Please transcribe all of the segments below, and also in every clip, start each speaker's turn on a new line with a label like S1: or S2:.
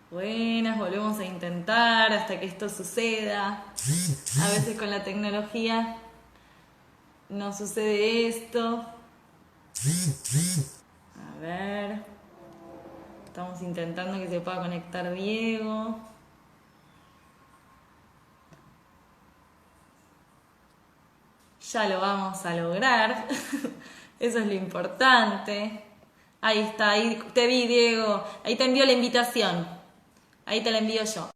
S1: Buenas, volvemos a intentar hasta que esto suceda. A veces con la tecnología no sucede esto. A ver, estamos intentando que se pueda conectar Diego. Ya lo vamos a lograr. Eso es lo importante. Ahí está, ahí te vi, Diego. Ahí te envío la invitación. Ahí te la envío yo.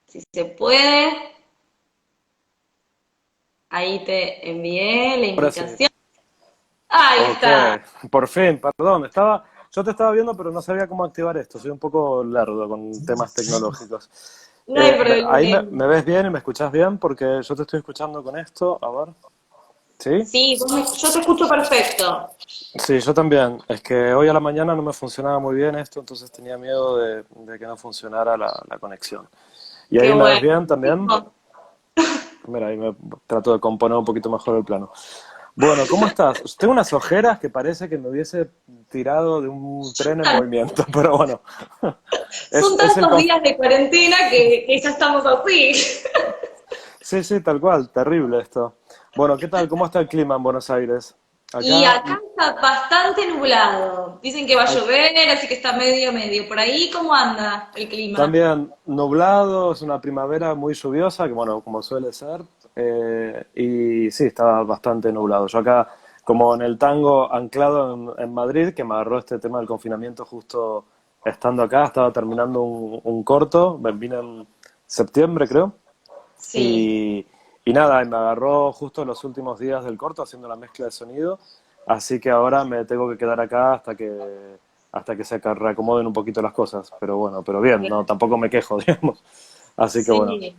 S1: Si se puede, ahí te envié la
S2: Ahora sí.
S1: invitación. Ahí
S2: Ok,
S1: está.
S2: por fin, perdón, yo te estaba viendo, pero no sabía cómo activar esto. Soy un poco lerdo con temas tecnológicos.
S1: No hay
S2: Ahí
S1: problema.
S2: me ves bien y me escuchás bien, porque yo te estoy escuchando con esto. A ver. ¿Sí?
S1: Sí, yo te escucho perfecto.
S2: Sí, yo también. Es que hoy a la mañana no me funcionaba muy bien esto, entonces tenía miedo de que no funcionara la conexión. ¿Y
S1: Qué
S2: ahí me ves
S1: bueno.
S2: bien también? Mira, ahí me trato de componer un poquito mejor el plano. Bueno, ¿cómo estás? Tengo unas ojeras que parece que me hubiese tirado de un tren en movimiento, pero bueno,
S1: Son
S2: es el
S1: tantos días de cuarentena que ya estamos así.
S2: Sí, sí, tal cual, terrible esto. Bueno, ¿qué tal? ¿Cómo está el clima en Buenos Aires?
S1: Y
S2: Acá,
S1: acá está bastante nublado. Dicen que va a
S2: ac-
S1: llover, así que está medio medio. Por ahí, ¿cómo anda el clima?
S2: también nublado, es una primavera muy lluviosa, que bueno, como suele ser, y sí, está bastante nublado. Yo acá, como en el tango anclado en Madrid, que me agarró este tema del confinamiento justo estando acá, estaba terminando un corto, me vine en septiembre creo,
S1: Sí.
S2: y, y nada, y me agarró justo en los últimos días del corto haciendo la mezcla de sonido, así que ahora me tengo que quedar acá hasta que se reacomoden un poquito las cosas, pero bueno, pero bien, no, tampoco me quejo, digamos, así que bueno.
S1: Sí,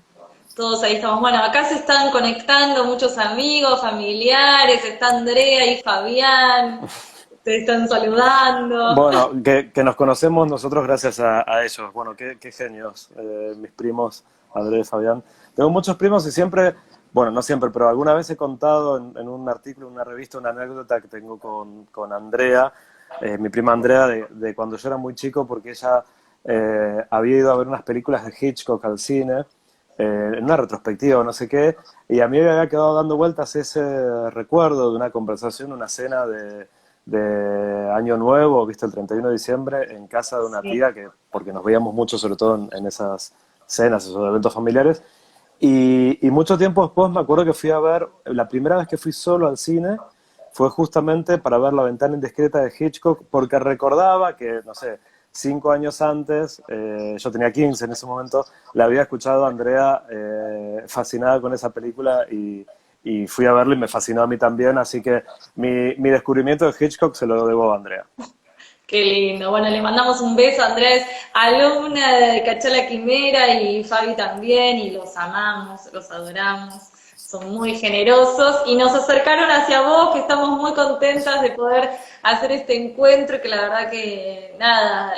S1: todos ahí estamos. Bueno, acá se están conectando muchos amigos, familiares, está Andrea y Fabián, te están saludando.
S2: Bueno, que nos conocemos nosotros gracias a ellos. Bueno, qué genios, mis primos, Andrés y Fabián. Tengo muchos primos y siempre, bueno, no siempre, pero alguna vez he contado en un artículo, en una revista, una anécdota que tengo con Andrea, mi prima Andrea, de cuando yo era muy chico, porque ella había ido a ver unas películas de Hitchcock al cine, en una retrospectiva o no sé qué, y a mí me había quedado dando vueltas ese recuerdo de una conversación, una cena de Año Nuevo, viste, el 31 de diciembre, en casa de una
S1: Sí.
S2: tía, porque nos veíamos mucho, sobre todo en esas cenas, esos eventos familiares. Y mucho tiempo después me acuerdo que fui a ver, la primera vez que fui solo al cine fue justamente para ver La ventana indiscreta de Hitchcock, porque recordaba que, no sé, 5 años antes, yo tenía 15 en ese momento, la había escuchado a Andrea fascinada con esa película y fui a verla y me fascinó a mí también, así que mi descubrimiento de Hitchcock se lo debo a Andrea.
S1: Qué lindo. Bueno, le mandamos un beso a Andrés, alumna de Cachala Quimera y Fabi también, y los amamos, los adoramos. Son muy generosos y nos acercaron hacia vos, que estamos muy contentas de poder hacer este encuentro, que la verdad que nada,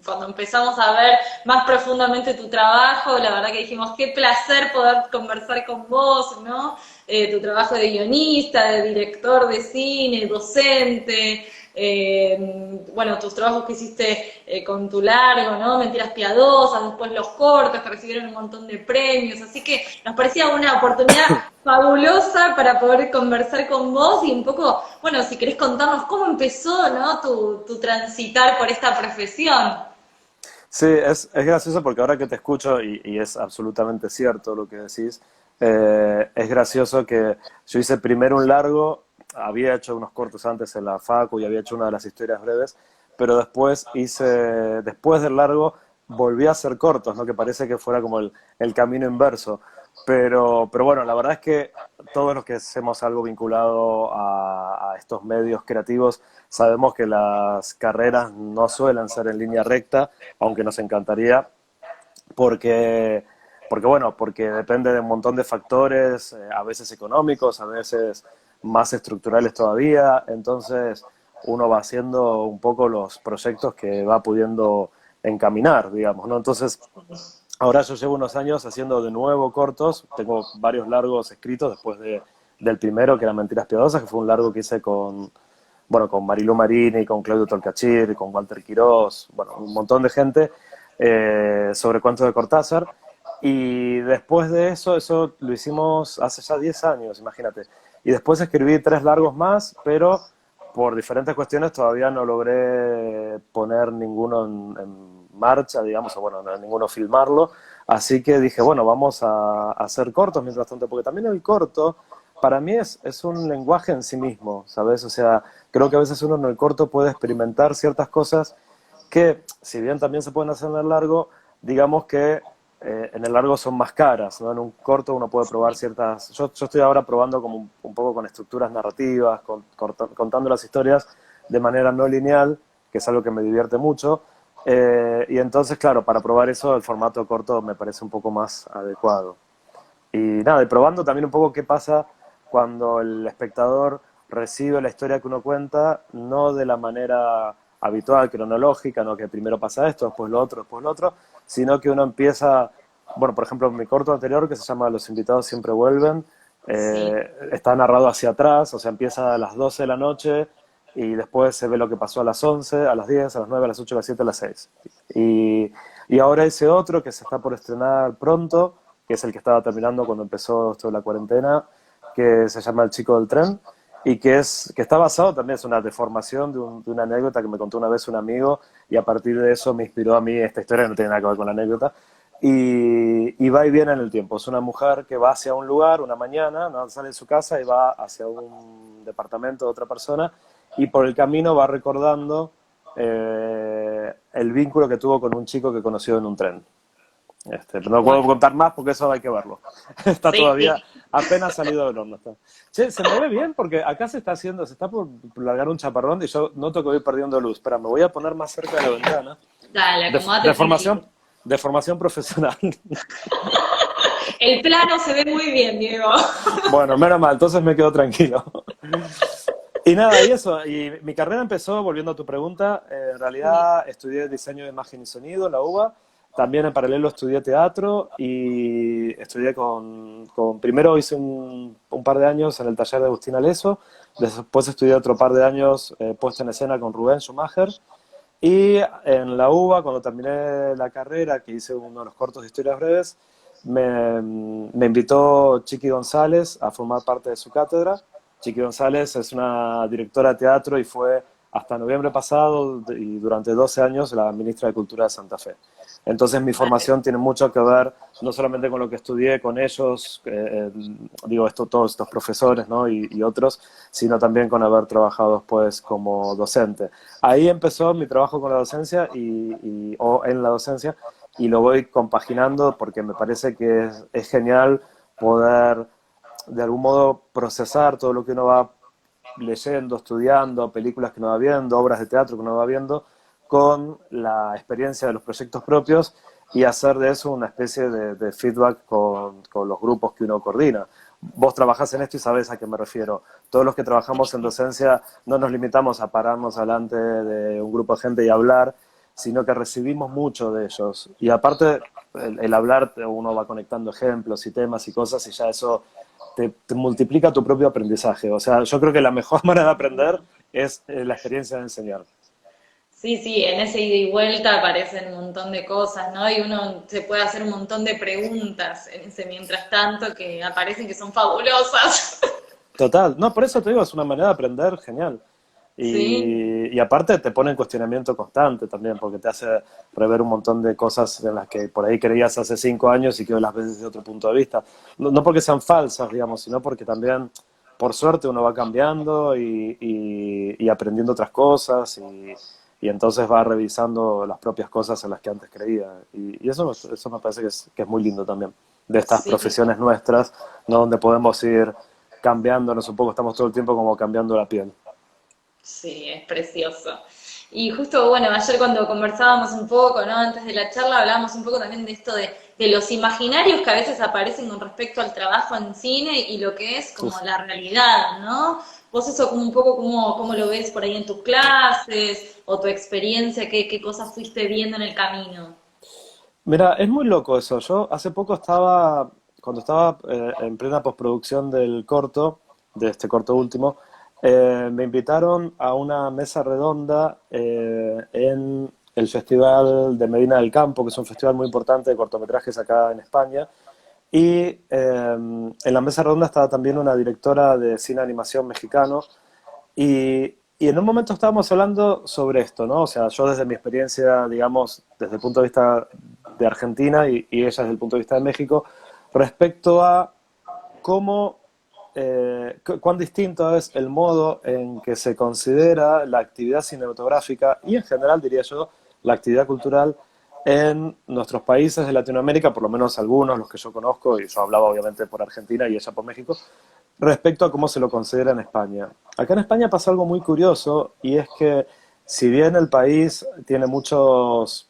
S1: cuando empezamos a ver más profundamente tu trabajo, la verdad que dijimos, qué placer poder conversar con vos, ¿no? Tu trabajo de guionista, de director de cine, docente, bueno, tus trabajos que hiciste con tu largo, ¿no? Mentiras piadosas, después los cortos que recibieron un montón de premios, así que nos parecía una oportunidad fabulosa para poder conversar con vos y un poco, bueno, si querés contarnos cómo empezó, ¿no? Tu transitar por esta profesión.
S2: Sí, es gracioso porque ahora que te escucho, y es absolutamente cierto lo que decís, es gracioso que yo hice primero un largo, había hecho unos cortos antes en la Facu y había hecho una de las historias breves, pero después del largo, volví a hacer cortos, ¿no? Que parece que fuera como el camino inverso. Pero bueno, la verdad es que todos los que hacemos algo vinculado a estos medios creativos sabemos que las carreras no suelen ser en línea recta, aunque nos encantaría, porque, porque depende de un montón de factores, a veces económicos, a veces más estructurales todavía, entonces uno va haciendo un poco los proyectos que va pudiendo encaminar, digamos, ¿no? Entonces, ahora yo llevo unos años haciendo de nuevo cortos, tengo varios largos escritos después del primero, que era Mentiras Piadosas, que fue un largo que hice bueno, con Marilu Marini, con Claudio Tolcachir, con Walter Quirós, bueno, un montón de gente sobre cuentos de Cortázar. Y después de eso, eso lo hicimos hace ya 10 años, imagínate. Y después escribí 3 largos más, pero por diferentes cuestiones todavía no logré poner ninguno en marcha, digamos, o bueno, no, ninguno filmarlo. Así que dije, bueno, vamos a hacer cortos mientras tanto, porque también el corto para mí es un lenguaje en sí mismo, ¿sabes? O sea, creo que a veces uno en el corto puede experimentar ciertas cosas que, si bien también se pueden hacer en el largo, digamos que en el largo son más caras, ¿no? En un corto uno puede probar ciertas... Yo estoy ahora probando como un poco con estructuras narrativas, contando las historias de manera no lineal, que es algo que me divierte mucho. Y entonces, claro, para probar eso, el formato corto me parece un poco más adecuado. Y nada, y probando también un poco qué pasa cuando el espectador recibe la historia que uno cuenta, no de la manera habitual, cronológica, no que primero pasa esto, después lo otro, sino que uno empieza, bueno, por ejemplo, mi corto anterior, que se llama Los invitados siempre vuelven,
S1: Sí.
S2: está narrado hacia atrás, o sea, empieza a las 12 de la noche y después se ve lo que pasó a las 11, a las 10, a las 9, a las 8, a las 7, a las 6. Y ahora ese otro que se está por estrenar pronto, que es el que estaba terminando cuando empezó esto de la cuarentena, que se llama El chico del tren, y que está basado también, es una deformación de una anécdota que me contó una vez un amigo, y a partir de eso me inspiró a mí esta historia que no tiene nada que ver con la anécdota, y va y viene en el tiempo. Es una mujer que va hacia un lugar una mañana, ¿no? Sale de su casa y va hacia un departamento de otra persona, y por el camino va recordando el vínculo que tuvo con un chico que conoció en un tren. No puedo
S1: Bueno,
S2: contar más porque eso hay que verlo. Está
S1: sí,
S2: todavía
S1: sí.
S2: apenas salido del horno. Está. Che, se me ve bien porque acá se está haciendo, se está por largar un chaparrón y yo noto que voy perdiendo luz. Espera, me voy a poner más cerca de la ventana.
S1: Dale,
S2: De,
S1: acomódate
S2: de
S1: tranquilo.
S2: formación, de formación profesional.
S1: El plano se ve muy bien, Diego.
S2: Bueno, menos mal, entonces me quedo tranquilo. Y nada, y eso, y mi carrera empezó, volviendo a tu pregunta, en
S1: Sí.
S2: realidad estudié diseño de imagen y sonido en la UBA, también en paralelo estudié teatro y estudié primero hice un par de años en el taller de Agustín Aleso, después estudié otro par de años puesta en escena con Rubén Schumacher y en la UBA, cuando terminé la carrera, que hice uno de los cortos de historias breves, me invitó Chiqui González a formar parte de su cátedra. Chiqui González es una directora de teatro y fue hasta noviembre pasado y durante 12 años la ministra de Cultura de Santa Fe. Entonces mi
S1: Vale.
S2: formación tiene mucho que ver no solamente con lo que estudié con ellos, todos estos profesores, ¿no? y otros, sino también con haber trabajado después como docente. Ahí empezó mi trabajo con la docencia o en la docencia y lo voy compaginando porque me parece que es genial poder de algún modo procesar todo lo que uno va leyendo, estudiando, películas que uno va viendo, obras de teatro que uno va viendo, con la experiencia de los proyectos propios y hacer de eso una especie de feedback con los grupos que uno coordina. Vos trabajás en esto y sabés a qué me refiero. Todos los que trabajamos en docencia no nos limitamos a pararnos delante de un grupo de gente y hablar, sino que recibimos mucho de ellos. Y aparte, el hablar, uno va conectando ejemplos y temas y cosas y ya eso te multiplica tu propio aprendizaje. O sea, yo creo que la mejor manera de aprender es la experiencia de enseñar.
S1: Sí, sí, en ese ida y vuelta aparecen un montón de cosas, ¿no? Y uno se puede hacer un montón de preguntas en ese mientras tanto que aparecen que son fabulosas.
S2: Total, no, por eso te digo, es una manera de aprender genial.
S1: Sí,
S2: Y aparte te pone en cuestionamiento constante también, porque te hace rever un montón de cosas en las que por ahí creías hace 5 años y que hoy las ves desde otro punto de vista. No, no porque sean falsas, digamos, sino porque también, por suerte, uno va cambiando y aprendiendo otras cosas y entonces va revisando las propias cosas en las que antes creía. Y eso me parece que es muy lindo también, de estas
S1: sí,
S2: profesiones nuestras, ¿no? Donde podemos ir cambiándonos un poco, estamos todo el tiempo como cambiando la piel.
S1: sí, es precioso. Y justo, bueno, ayer cuando conversábamos un poco, ¿no? Antes de la charla hablábamos un poco también de esto de los imaginarios que a veces aparecen con respecto al trabajo en cine y lo que es como
S2: Uf.
S1: la realidad, ¿no? Vos eso como un poco cómo lo ves por ahí en tus clases o tu experiencia, qué cosas fuiste viendo en el camino.
S2: Mira, es muy loco eso. Yo hace poco cuando estaba en plena postproducción del corto, de este corto último, Me invitaron a una mesa redonda en el Festival de Medina del Campo, que es un festival muy importante de cortometrajes acá en España. Y en la mesa redonda estaba también una directora de cine animación mexicano. Y en un momento estábamos hablando sobre esto, ¿no? O sea, yo desde mi experiencia, digamos, desde el punto de vista de Argentina y ella desde el punto de vista de México, respecto a cómo, cuán distinto es el modo en que se considera la actividad cinematográfica y en general, diría yo, la actividad cultural en nuestros países de Latinoamérica, por lo menos algunos, los que yo conozco, y yo hablaba obviamente por Argentina y ella por México, respecto a cómo se lo considera en España. Acá en España pasa algo muy curioso y es que si bien el país tiene muchos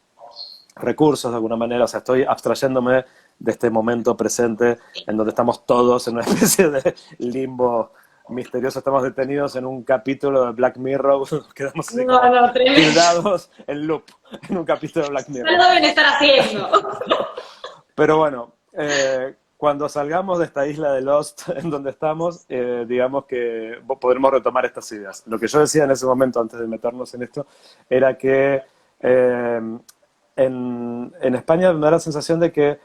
S2: recursos de alguna manera, o sea, estoy abstrayéndome de este momento presente en donde estamos todos en una especie de limbo misterioso, estamos detenidos en un capítulo de Black Mirror, nos quedamos así
S1: No,
S2: como
S1: no, tremendo.
S2: tildados en loop en un capítulo de Black
S1: No
S2: Mirror.
S1: lo deben estar haciendo.
S2: Pero bueno, cuando salgamos de esta isla de Lost en donde estamos, digamos que podremos retomar estas ideas. Lo que yo decía en ese momento, antes de meternos en esto, era que en España me da la sensación de que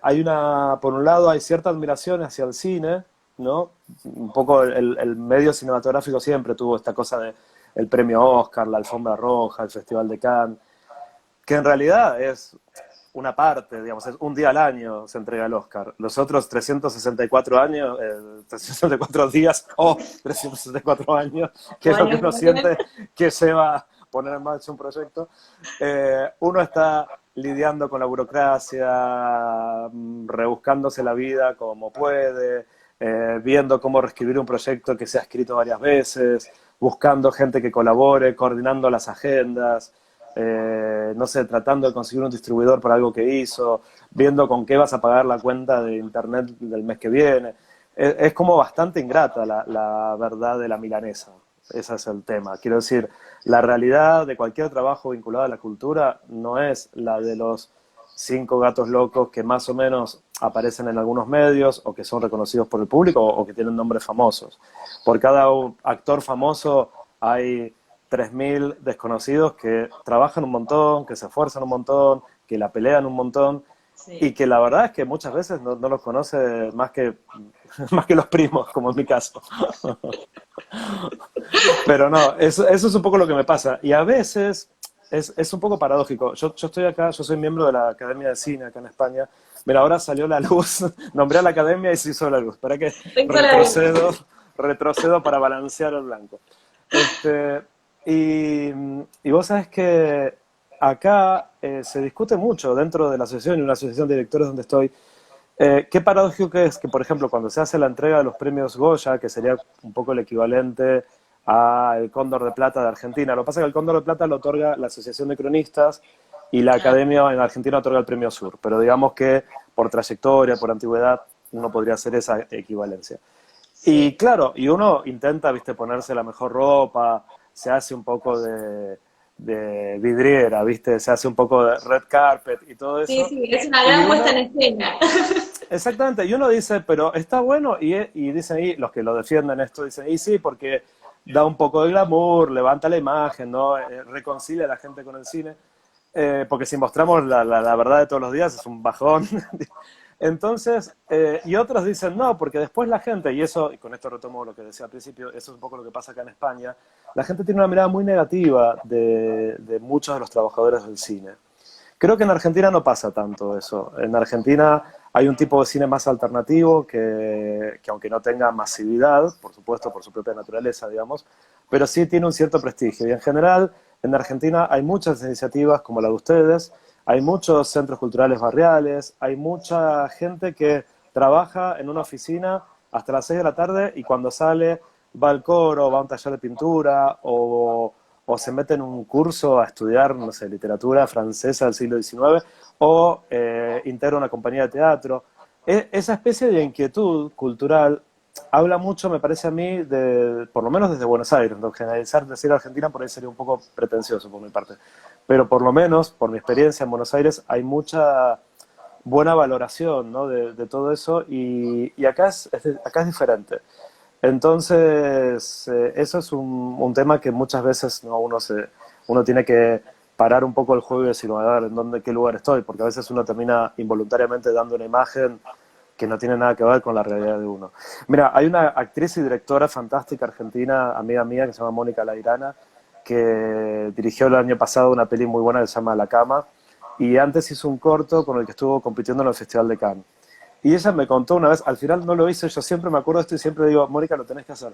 S2: hay una, por un lado, hay cierta admiración hacia el cine, ¿no? Un poco el medio cinematográfico siempre tuvo esta cosa de el premio Oscar, la alfombra roja, el Festival de Cannes, que en realidad es una parte, digamos, es un día al año se entrega el Oscar. Los otros 364 años, 364 días o 364 años, que es lo que
S1: Bueno,
S2: uno siente que lleva a poner en marcha un proyecto, uno está lidiando con la burocracia, rebuscándose la vida como puede, viendo cómo reescribir un proyecto que se ha escrito varias veces, buscando gente que colabore, coordinando las agendas, no sé, tratando de conseguir un distribuidor para algo que hizo, viendo con qué vas a pagar la cuenta de internet del mes que viene. Es como bastante ingrata la verdad de la milanesa. Ese es el tema. Quiero decir, la realidad de cualquier trabajo vinculado a la cultura no es la de los 5 gatos locos que más o menos aparecen en algunos medios o que son reconocidos por el público o que tienen nombres famosos. Por cada actor famoso hay 3.000 desconocidos que trabajan un montón, que se esfuerzan un montón, que la pelean un montón y
S1: sí.
S2: que la verdad es que muchas veces no los conoce más que, más que los primos, como en mi caso. Pero no, eso es un poco lo que me pasa. Y a veces es un poco paradójico. Yo estoy acá, yo soy miembro de la Academia de Cine acá en España. Mira, ahora salió la luz, nombré a la Academia y se hizo la luz. Espera que
S1: Tengo la
S2: retrocedo, retrocedo para balancear el blanco. Este, y vos sabés que acá se discute mucho dentro de la asociación y una asociación de directores donde estoy. Qué paradójico que es que, por ejemplo, cuando se hace la entrega de los premios Goya, que sería un poco el equivalente al Cóndor de Plata de Argentina, lo que pasa es que el Cóndor de Plata lo otorga la Asociación de Cronistas y la
S1: Ah,
S2: Academia en Argentina otorga el Premio Sur, pero digamos que por trayectoria, por antigüedad, uno podría hacer esa equivalencia. Y
S1: sí.
S2: claro, y uno intenta, viste, ponerse la mejor ropa, se hace un poco de vidriera, viste, se hace un poco de red carpet y todo
S1: Sí,
S2: eso.
S1: sí, es una
S2: Y
S1: gran puesta en
S2: uno,
S1: escena.
S2: exactamente, y uno dice, pero está bueno, y dicen ahí, los que lo defienden esto, dicen, y sí, porque da un poco de glamour, levanta la imagen, ¿no? Reconcilia a la gente con el cine, porque si mostramos la verdad de todos los días es un bajón. Entonces, y otros dicen no, porque después la gente, y eso, y con esto retomo lo que decía al principio, eso es un poco lo que pasa acá en España, la gente tiene una mirada muy negativa de muchos de los trabajadores del cine. Creo que en Argentina no pasa tanto eso. En Argentina hay un tipo de cine más alternativo que aunque no tenga masividad, por supuesto, por su propia naturaleza, digamos, pero sí tiene un cierto prestigio. Y en general, en Argentina hay muchas iniciativas como la de ustedes, hay muchos centros culturales barriales, hay mucha gente que trabaja en una oficina hasta las 6 de la tarde y cuando sale va al coro, va a un taller de pintura o se mete en un curso a estudiar, no sé, literatura francesa del siglo XIX, o integra una compañía de teatro. Esa especie de inquietud cultural habla mucho, me parece a mí, por lo menos desde Buenos Aires, ¿no? Generalizar, decir Argentina por ahí sería un poco pretencioso por mi parte, pero por lo menos, por mi experiencia en Buenos Aires, hay mucha buena valoración, ¿no? de todo eso y acá acá es diferente. Entonces, eso es un tema que muchas veces ¿no? uno tiene que parar un poco el juego y decir, a ver, ¿qué lugar estoy? Porque a veces uno termina involuntariamente dando una imagen que no tiene nada que ver con la realidad de uno. Mira, hay una actriz y directora fantástica argentina, amiga mía, que se llama Mónica Lairana, que dirigió el año pasado una peli muy buena que se llama La Cama, y antes hizo un corto con el que estuvo compitiendo en el Festival de Cannes. Y ella me contó una vez, al final no lo hice, yo siempre me acuerdo de esto y siempre digo, Mónica, lo tenés que hacer.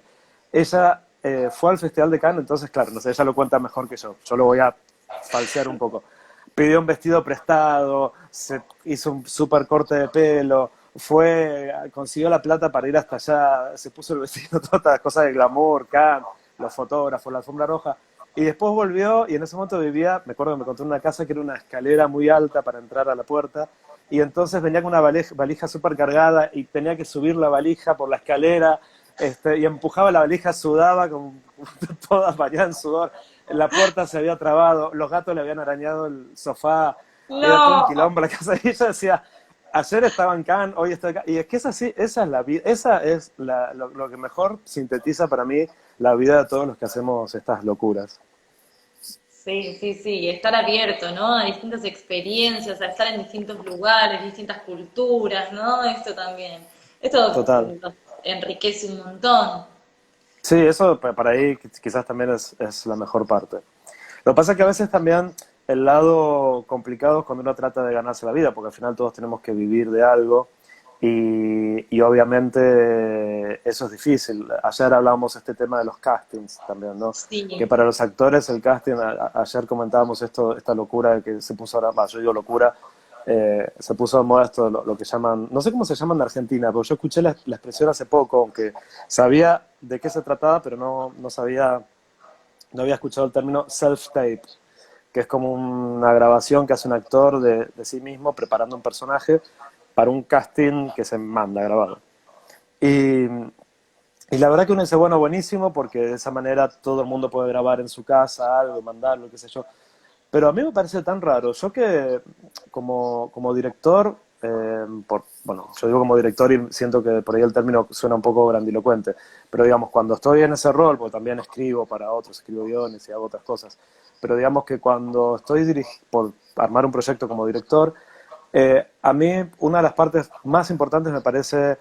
S2: Ella fue al Festival de Cannes, entonces, claro, no sé, ella lo cuenta mejor que yo lo voy a falsear un poco. Pidió un vestido prestado, se hizo un súper corte de pelo, consiguió la plata para ir hasta allá, se puso el vestido, todas las cosas de glamour, Cannes, los fotógrafos, la alfombra roja. Y después volvió y en ese momento vivía, me acuerdo que me contó en una casa que era una escalera muy alta para entrar a la puerta, y entonces venía con una valija súper cargada y tenía que subir la valija por la escalera, y empujaba la valija, sudaba con toda bañada en sudor, la puerta se había trabado, los gatos le habían arañado el sofá, era todo un
S1: No,
S2: quilombo la casa, y ella decía, ayer estaba en Cannes, hoy estoy acá, y es que es así, esa es la vida, esa es lo que mejor sintetiza para mí la vida de todos los que hacemos estas locuras.
S1: sí, sí, sí, estar abierto, ¿no? A distintas experiencias, a estar en distintos lugares, distintas culturas, ¿no? Esto también. Esto
S2: Total.
S1: nos enriquece un montón.
S2: Sí, eso para ahí quizás también es la mejor parte. Lo que pasa es que a veces también el lado complicado es cuando uno trata de ganarse la vida, porque al final todos tenemos que vivir de algo y obviamente eso es difícil. Ayer hablábamos este tema de los castings también, ¿no? Que
S1: Sí.
S2: para los actores el casting, ayer comentábamos esta locura de que se puso ahora, yo digo locura, se puso de moda esto, lo que llaman, no sé cómo se llama en Argentina, pero yo escuché la expresión hace poco, aunque sabía de qué se trataba, pero no sabía, no había escuchado el término self-tape, que es como una grabación que hace un actor de sí mismo preparando un personaje para un casting que se manda grabado. Y, y la verdad que uno dice, bueno, buenísimo, porque de esa manera todo el mundo puede grabar en su casa algo, mandarlo, qué sé yo. Pero a mí me parece tan raro. Yo que como director, bueno, yo digo como director y siento que por ahí el término suena un poco grandilocuente, pero digamos, cuando estoy en ese rol, porque también escribo para otros, escribo guiones y hago otras cosas, pero digamos que cuando estoy por armar un proyecto como director, a mí una de las partes más importantes me parece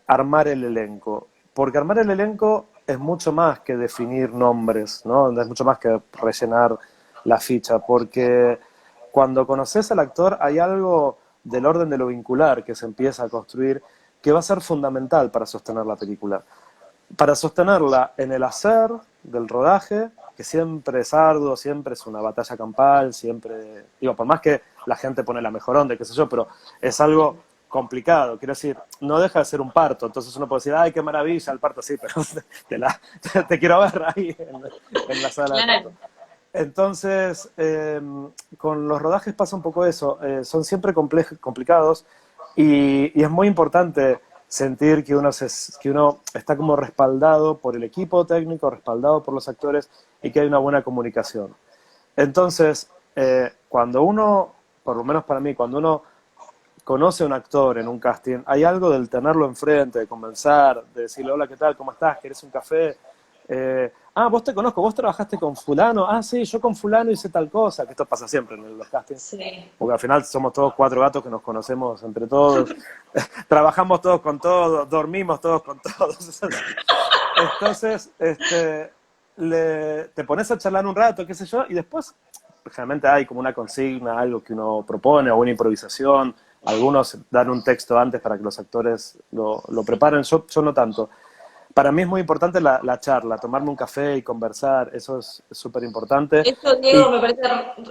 S2: armar el elenco, porque armar el elenco es mucho más que definir nombres, ¿no? Es mucho más que rellenar la ficha, porque cuando conoces al actor hay algo del orden de lo vincular que se empieza a construir que va a ser fundamental para sostener la película. Para sostenerla en el hacer del rodaje, que siempre es arduo, siempre es una batalla campal, siempre, digo, por más que la gente pone la mejor onda, qué sé yo, pero es algo complicado, quiero decir, no deja de ser un parto, entonces uno puede decir, ay, qué maravilla el parto, sí, pero te quiero ver ahí en la sala de parto.
S1: Claro.
S2: Entonces, con los rodajes pasa un poco eso, son siempre complicados y es muy importante sentir que uno está como respaldado por el equipo técnico, respaldado por los actores y que hay una buena comunicación. Entonces, cuando uno, por lo menos para mí, cuando uno conoce a un actor en un casting, hay algo del tenerlo enfrente, de conversar, de decirle, hola, ¿qué tal? ¿Cómo estás? ¿Quieres un café? Vos te conozco, vos trabajaste con fulano, sí, yo con fulano hice tal cosa, que esto pasa siempre en los castings,
S1: Sí.
S2: porque al final somos todos cuatro gatos que nos conocemos entre todos, trabajamos todos con todos, dormimos todos con todos. Entonces, te pones a charlar un rato, qué sé yo, y después generalmente hay como una consigna, algo que uno propone, o una improvisación, algunos dan un texto antes para que los actores lo preparen, yo no tanto. Para mí es muy importante la charla, tomarme un café y conversar, eso es súper importante.
S1: Esto, Diego,
S2: Y,
S1: me parece,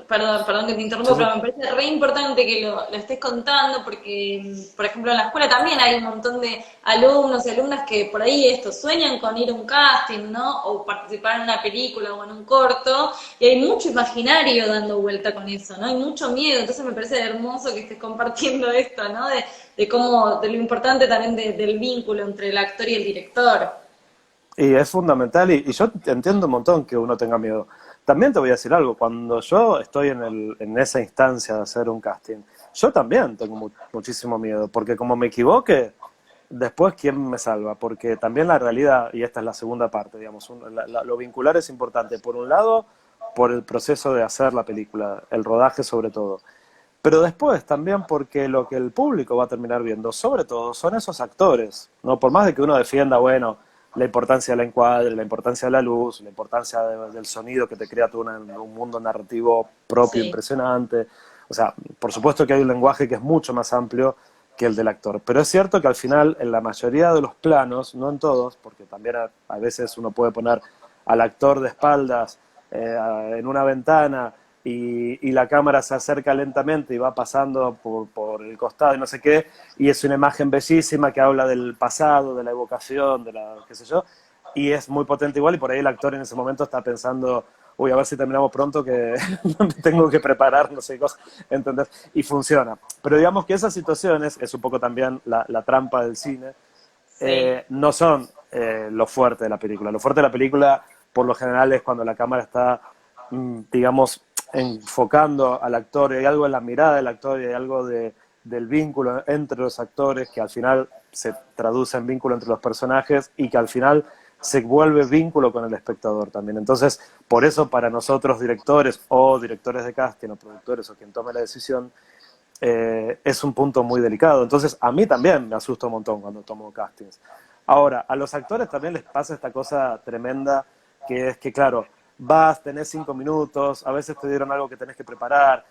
S1: perdón que te
S2: sí,
S1: interrumpo,
S2: sí.
S1: pero me parece re importante que lo estés contando porque, por ejemplo, en la escuela también hay un montón de alumnos y alumnas que por ahí esto sueñan con ir a un casting, ¿no? O participar en una película o en un corto, y hay mucho imaginario dando vuelta con eso, ¿no? Hay mucho miedo, entonces me parece hermoso que estés compartiendo esto, ¿no? De cómo, de lo importante también del vínculo entre el actor y el director.
S2: Y es fundamental, y yo entiendo un montón que uno tenga miedo. También te voy a decir algo, cuando yo estoy en esa instancia de hacer un casting, yo también tengo muchísimo miedo, porque como me equivoque, después, ¿quién me salva? Porque también la realidad, y esta es la segunda parte, digamos, lo vincular es importante. Por un lado, por el proceso de hacer la película, el rodaje sobre todo. Pero después también porque lo que el público va a terminar viendo, sobre todo, son esos actores, ¿no? Por más de que uno defienda, bueno, la importancia del encuadre, la importancia de la luz, la importancia del sonido que te crea tú un mundo narrativo propio
S1: Sí,
S2: impresionante. O sea, por supuesto que hay un lenguaje que es mucho más amplio que el del actor. Pero es cierto que al final, en la mayoría de los planos, no en todos, porque también a veces uno puede poner al actor de espaldas en una ventana y la cámara se acerca lentamente y va pasando por el costado y no sé qué, y es una imagen bellísima que habla del pasado, de la evocación, de la qué sé yo, y es muy potente igual, y por ahí el actor en ese momento está pensando, uy, a ver si terminamos pronto que me tengo que preparar, no sé, cosas, ¿entendés? Y funciona. Pero digamos que esas situaciones, es un poco también la trampa del cine,
S1: sí,
S2: no son lo fuerte de la película. Lo fuerte de la película, por lo general, es cuando la cámara está, digamos, enfocando al actor, y hay algo en la mirada del actor, y hay algo del vínculo entre los actores que al final se traduce en vínculo entre los personajes y que al final se vuelve vínculo con el espectador también. Entonces, por eso para nosotros directores o directores de casting o productores o quien tome la decisión, es un punto muy delicado. Entonces, a mí también me asusta un montón cuando tomo castings. Ahora, a los actores también les pasa esta cosa tremenda, que es que, claro, vas, tenés 5 minutos, a veces te dieron algo que tenés que preparar.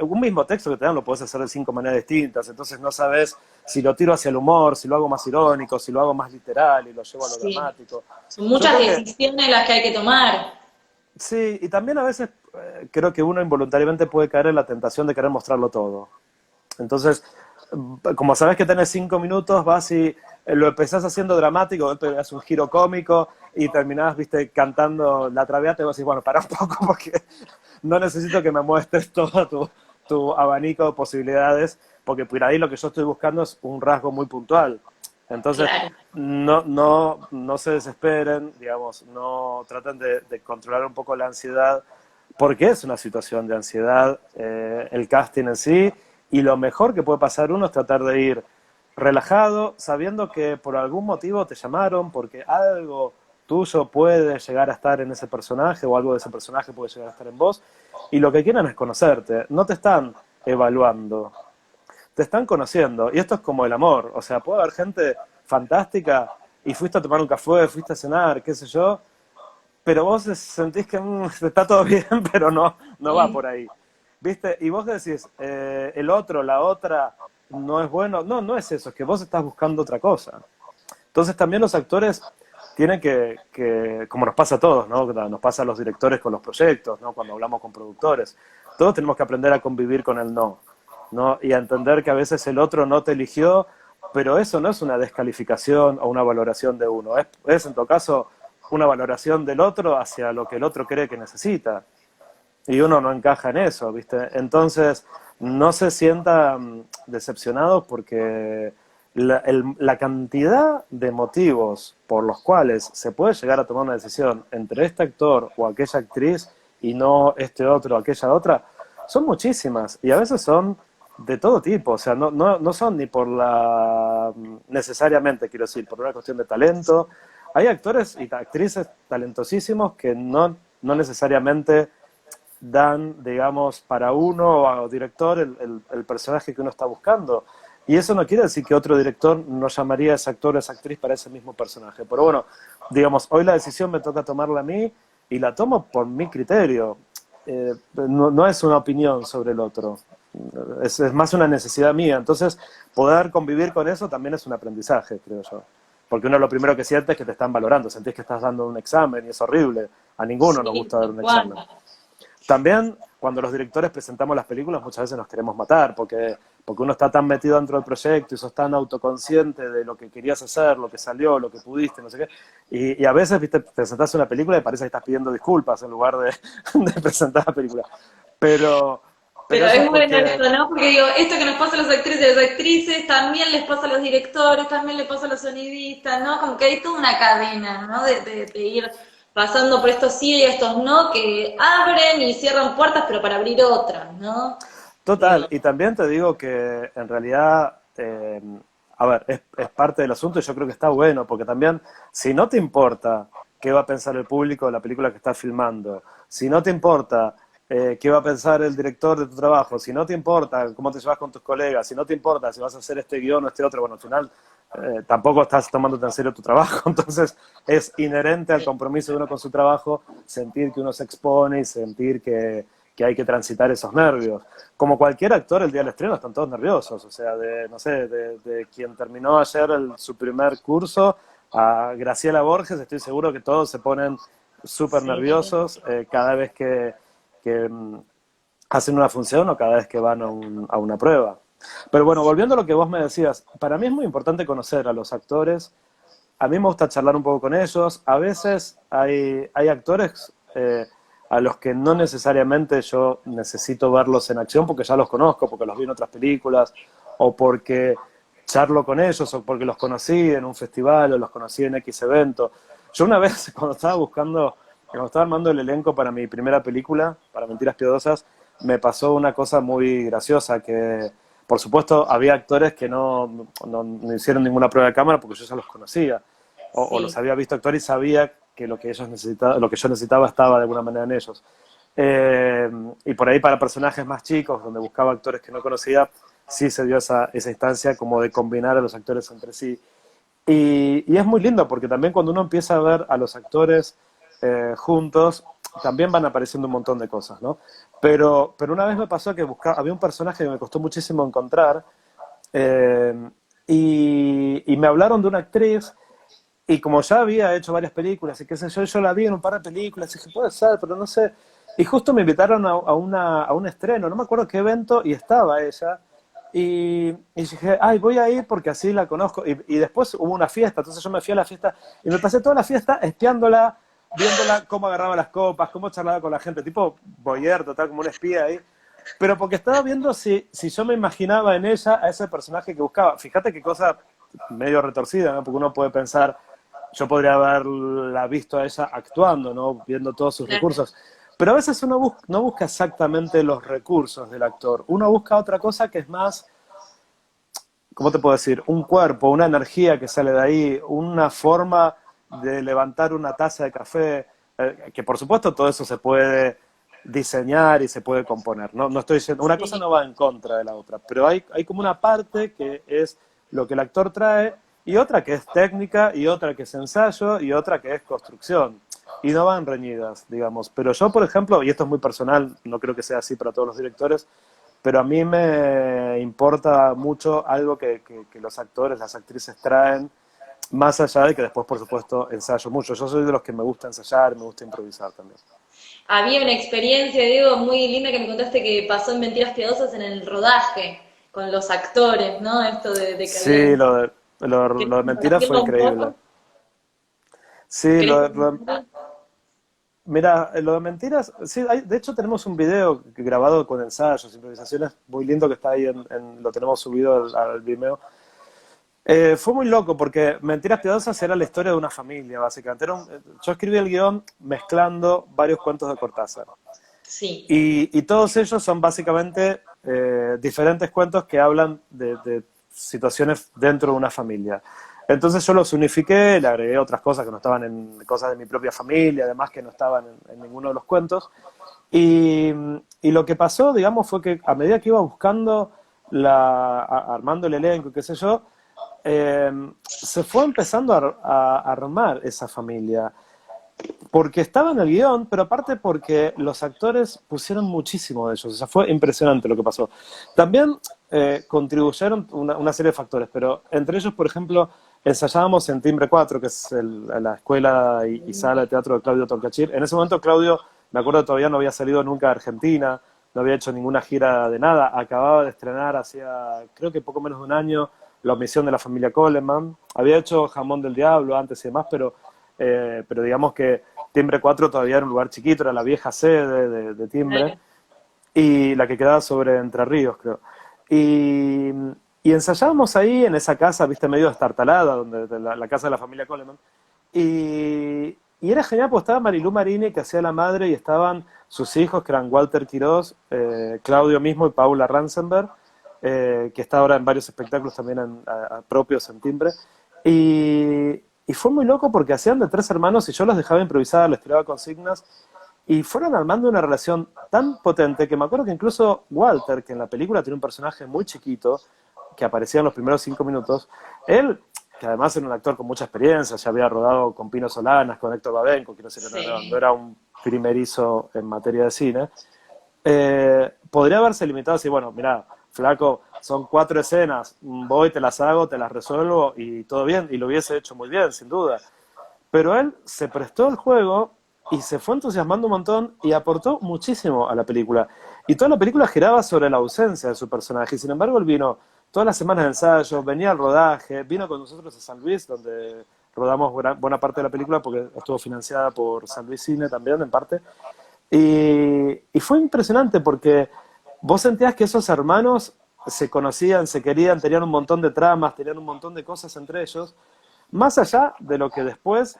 S2: Un mismo texto que te dan lo podés hacer de 5 maneras distintas, entonces no sabes si lo tiro hacia el humor, si lo hago más irónico, si lo hago más literal y lo llevo a lo
S1: sí.
S2: dramático.
S1: Son
S2: Yo
S1: muchas
S2: creo que
S1: decisiones las que hay que tomar.
S2: sí, y también a veces creo que uno involuntariamente puede caer en la tentación de querer mostrarlo todo. Entonces, como sabes que tenés 5 minutos, vas y lo empezás haciendo dramático, después das un giro cómico y terminás, viste, cantando la traviata y vos decís, bueno, para un poco porque no necesito que me muestres todo tu abanico de posibilidades, porque por ahí lo que yo estoy buscando es un rasgo muy puntual. Entonces,
S1: Claro.
S2: no se desesperen, digamos, no traten de controlar un poco la ansiedad, porque es una situación de ansiedad el casting en sí, y lo mejor que puede pasar uno es tratar de ir relajado, sabiendo que por algún motivo te llamaron, porque algo tuyo puede llegar a estar en ese personaje o algo de ese personaje puede llegar a estar en vos, y lo que quieren es conocerte, no te están evaluando, te están conociendo. Y esto es como el amor. O sea, puede haber gente fantástica y fuiste a tomar un café, fuiste a cenar, qué sé yo, pero vos sentís que está todo bien, pero no va
S1: Sí.
S2: por ahí. ¿Viste? Y vos decís, el otro, la otra, no es bueno. No, no es eso, es que vos estás buscando otra cosa. Entonces también los actores tienen como nos pasa a todos, ¿no? Nos pasa a los directores con los proyectos, ¿no? Cuando hablamos con productores. Todos tenemos que aprender a convivir con el no, ¿no? Y a entender que a veces el otro no te eligió, pero eso no es una descalificación o una valoración de uno. Es en todo caso una valoración del otro hacia lo que el otro cree que necesita. Y uno no encaja en eso, ¿viste? Entonces, no se sientan decepcionados porque la cantidad de motivos por los cuales se puede llegar a tomar una decisión entre este actor o aquella actriz y no este otro o aquella otra, son muchísimas y a veces son de todo tipo, o sea, no son ni por necesariamente, quiero decir, por una cuestión de talento. Hay actores y actrices talentosísimos que no necesariamente dan, digamos, para uno o director el personaje que uno está buscando. Y eso no quiere decir que otro director no llamaría a ese actor o esa actriz para ese mismo personaje. Pero bueno, digamos, hoy la decisión me toca tomarla a mí y la tomo por mi criterio. No es una opinión sobre el otro, es más una necesidad mía. Entonces, poder convivir con eso también es un aprendizaje, creo yo. Porque uno lo primero que siente es que te están valorando, sentís que estás dando un examen y es horrible. A ninguno nos
S1: Sí,
S2: gusta dar
S1: tal
S2: un
S1: cual.
S2: examen. También cuando los directores presentamos las películas muchas veces nos queremos matar porque uno está tan metido dentro del proyecto y sos tan autoconsciente de lo que querías hacer, lo que salió, lo que pudiste, no sé qué. Y a veces, viste, presentás una película y parece que estás pidiendo disculpas en lugar de presentar la película. Pero, pero
S1: Pero
S2: eso es
S1: es bueno
S2: porque,
S1: esto, ¿no? Porque digo, esto que nos pasa a los actrices y a las actrices, también les pasa a los directores, también les pasa a los sonidistas, ¿no? Como que hay toda una cadena, ¿no? De ir pasando por estos sí y estos no, que abren y cierran puertas, pero para abrir otras, ¿no? Digo,
S2: total, y también te digo que en realidad a ver, es parte del asunto y yo creo que está bueno, porque también, si no te importa qué va a pensar el público de la película que estás filmando, si no te importa qué va a pensar el director de tu trabajo, si no te importa cómo te llevas con tus colegas, si no te importa si vas a hacer este guión o este otro, bueno, al final tampoco estás tomándote en serio tu trabajo, entonces es inherente al compromiso de uno con su trabajo sentir que uno se expone y sentir que hay que transitar esos nervios. Como cualquier actor el día del estreno están todos nerviosos, o sea, no sé, de quien terminó ayer su primer curso a Graciela Borges, estoy seguro que todos se ponen súper
S1: Sí,
S2: nerviosos cada vez que hacen una función o cada vez que van a una prueba. Pero bueno, volviendo a lo que vos me decías, para mí es muy importante conocer a los actores. A mí me gusta charlar un poco con ellos. A veces hay actores a los que no necesariamente yo necesito verlos en acción porque ya los conozco, porque los vi en otras películas, o porque charlo con ellos, o porque los conocí en un festival, o los conocí en X evento. Yo una vez, cuando estaba armando el elenco para mi primera película, para Mentiras Piadosas, me pasó una cosa muy graciosa, que por supuesto había actores que no hicieron ninguna prueba de cámara porque yo ya los conocía, o los
S1: sí.
S2: había visto actuar y sabía que lo que ellos necesitaban, lo que yo necesitaba estaba de alguna manera en ellos. Eh, y por ahí para personajes más chicos, donde buscaba actores que no conocía, sí se dio esa instancia como de combinar a los actores entre sí. Y es muy lindo porque también cuando uno empieza a ver a los actores juntos, también van apareciendo un montón de cosas, ¿no? Pero una vez me pasó que había un personaje que me costó muchísimo encontrar eh, y me hablaron de una actriz y como ya había hecho varias películas y qué sé yo la vi en un par de películas y dije, puede ser, pero no sé. Y justo me invitaron a un estreno, no me acuerdo qué evento, y estaba ella. Y dije, ay, voy a ir porque así la conozco. Y después hubo una fiesta, entonces yo me fui a la fiesta y me pasé toda la fiesta espiándola, viéndola cómo agarraba las copas, cómo charlaba con la gente, tipo voyeur, total, como un espía ahí. Pero porque estaba viendo si yo me imaginaba en ella a ese personaje que buscaba. Fíjate qué cosa medio retorcida, ¿no? Porque uno puede pensar, yo podría haberla visto a ella actuando, ¿no? Viendo todos sus
S1: Claro.
S2: recursos. Pero a veces uno no busca exactamente los recursos del actor. Uno busca otra cosa que es más, ¿cómo te puedo decir? Un cuerpo, una energía que sale de ahí, una forma de levantar una taza de café, que por supuesto todo eso se puede diseñar y se puede componer. No estoy diciendo, una cosa
S1: Sí.
S2: no va en contra de la otra, pero hay como una parte que es lo que el actor trae y otra que es técnica y otra que es ensayo y otra que es construcción. Y no van reñidas, digamos. Pero yo, por ejemplo, y esto es muy personal, no creo que sea así para todos los directores, pero a mí me importa mucho algo que los actores, las actrices traen, más allá de que después, por supuesto, ensayo mucho. Yo soy de los que me gusta ensayar, me gusta improvisar también.
S1: Había una experiencia, Diego, muy linda que me contaste que pasó en Mentiras Piadosas en el rodaje con los actores, ¿no? Esto de que
S2: Sí,
S1: habían...
S2: lo
S1: ¿Querés
S2: de mentiras fue
S1: compartirlo un
S2: increíble.
S1: poco?
S2: Sí,
S1: ¿Querés compartirlo?
S2: mira, lo de mentiras, sí, de hecho tenemos un video grabado con ensayos, improvisaciones, muy lindo que está ahí, lo tenemos subido al Vimeo. Fue muy loco porque Mentiras Piadosas era la historia de una familia, básicamente. Yo escribí el guión mezclando varios cuentos de Cortázar.
S1: Sí.
S2: Y todos ellos son básicamente diferentes cuentos que hablan de situaciones dentro de una familia. Entonces yo los unifiqué, le agregué otras cosas que no estaban en cosas de mi propia familia, además que no estaban en ninguno de los cuentos. Y, y lo que pasó, digamos, fue que a medida que iba buscando, armando el elenco, qué sé yo, se fue empezando a armar esa familia. Porque estaba en el guión, pero aparte porque los actores pusieron muchísimo de ellos. O sea, fue impresionante lo que pasó. También contribuyeron una serie de factores, pero entre ellos, por ejemplo, ensayábamos en Timbre 4, que es la escuela y sala de teatro de Claudio Torcachir. En ese momento Claudio, me acuerdo, todavía no había salido nunca a Argentina, no había hecho ninguna gira de nada. Acababa de estrenar hacía, creo que poco menos de un año, La omisión de la familia Coleman. Había hecho Jamón del Diablo antes y demás, pero digamos que Timbre 4 todavía era un lugar chiquito, era la vieja sede de Timbre,
S1: Claro.
S2: y la que quedaba sobre Entre Ríos, creo. Y, y ensayábamos ahí en esa casa, viste, medio estartalada, la casa de la familia Coleman. Y era genial porque estaba Marilú Marini, que hacía la madre, y estaban sus hijos, que eran Walter Quirós, Claudio mismo y Paula Ransenberg. que está ahora en varios espectáculos también propios en Timbre. Y fue muy loco porque hacían de tres hermanos y yo los dejaba improvisar, les tiraba consignas y fueron armando una relación tan potente que me acuerdo que incluso Walter, que en la película tiene un personaje muy chiquito, que aparecía en los primeros 5 minutos, él, que además era un actor con mucha experiencia, ya había rodado con Pino Solanas, con Héctor Babenco, quiero decir,
S1: Sí.
S2: no era un primerizo en materia de cine, podría haberse limitado a decir, bueno, mira, flaco, son 4 escenas, voy, te las hago, te las resuelvo y todo bien, y lo hubiese hecho muy bien, sin duda. Pero él se prestó al juego y se fue entusiasmando un montón y aportó muchísimo a la película. Y toda la película giraba sobre la ausencia de su personaje. Y sin embargo, él vino todas las semanas de ensayo, venía al rodaje, vino con nosotros a San Luis, donde rodamos buena parte de la película porque estuvo financiada por San Luis Cine también, en parte. Y fue impresionante porque vos sentías que esos hermanos se conocían, se querían, tenían un montón de tramas, tenían un montón de cosas entre ellos, más allá de lo que después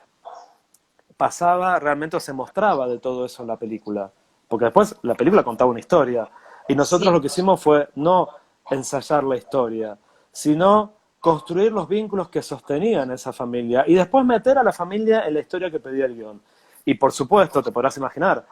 S2: pasaba realmente o se mostraba de todo eso en la película. Porque después la película contaba una historia. Y nosotros lo
S1: Sí.
S2: que hicimos fue no ensayar la historia, sino construir los vínculos que sostenían esa familia y después meter a la familia en la historia que pedía el guión. Y por supuesto, te podrás imaginar,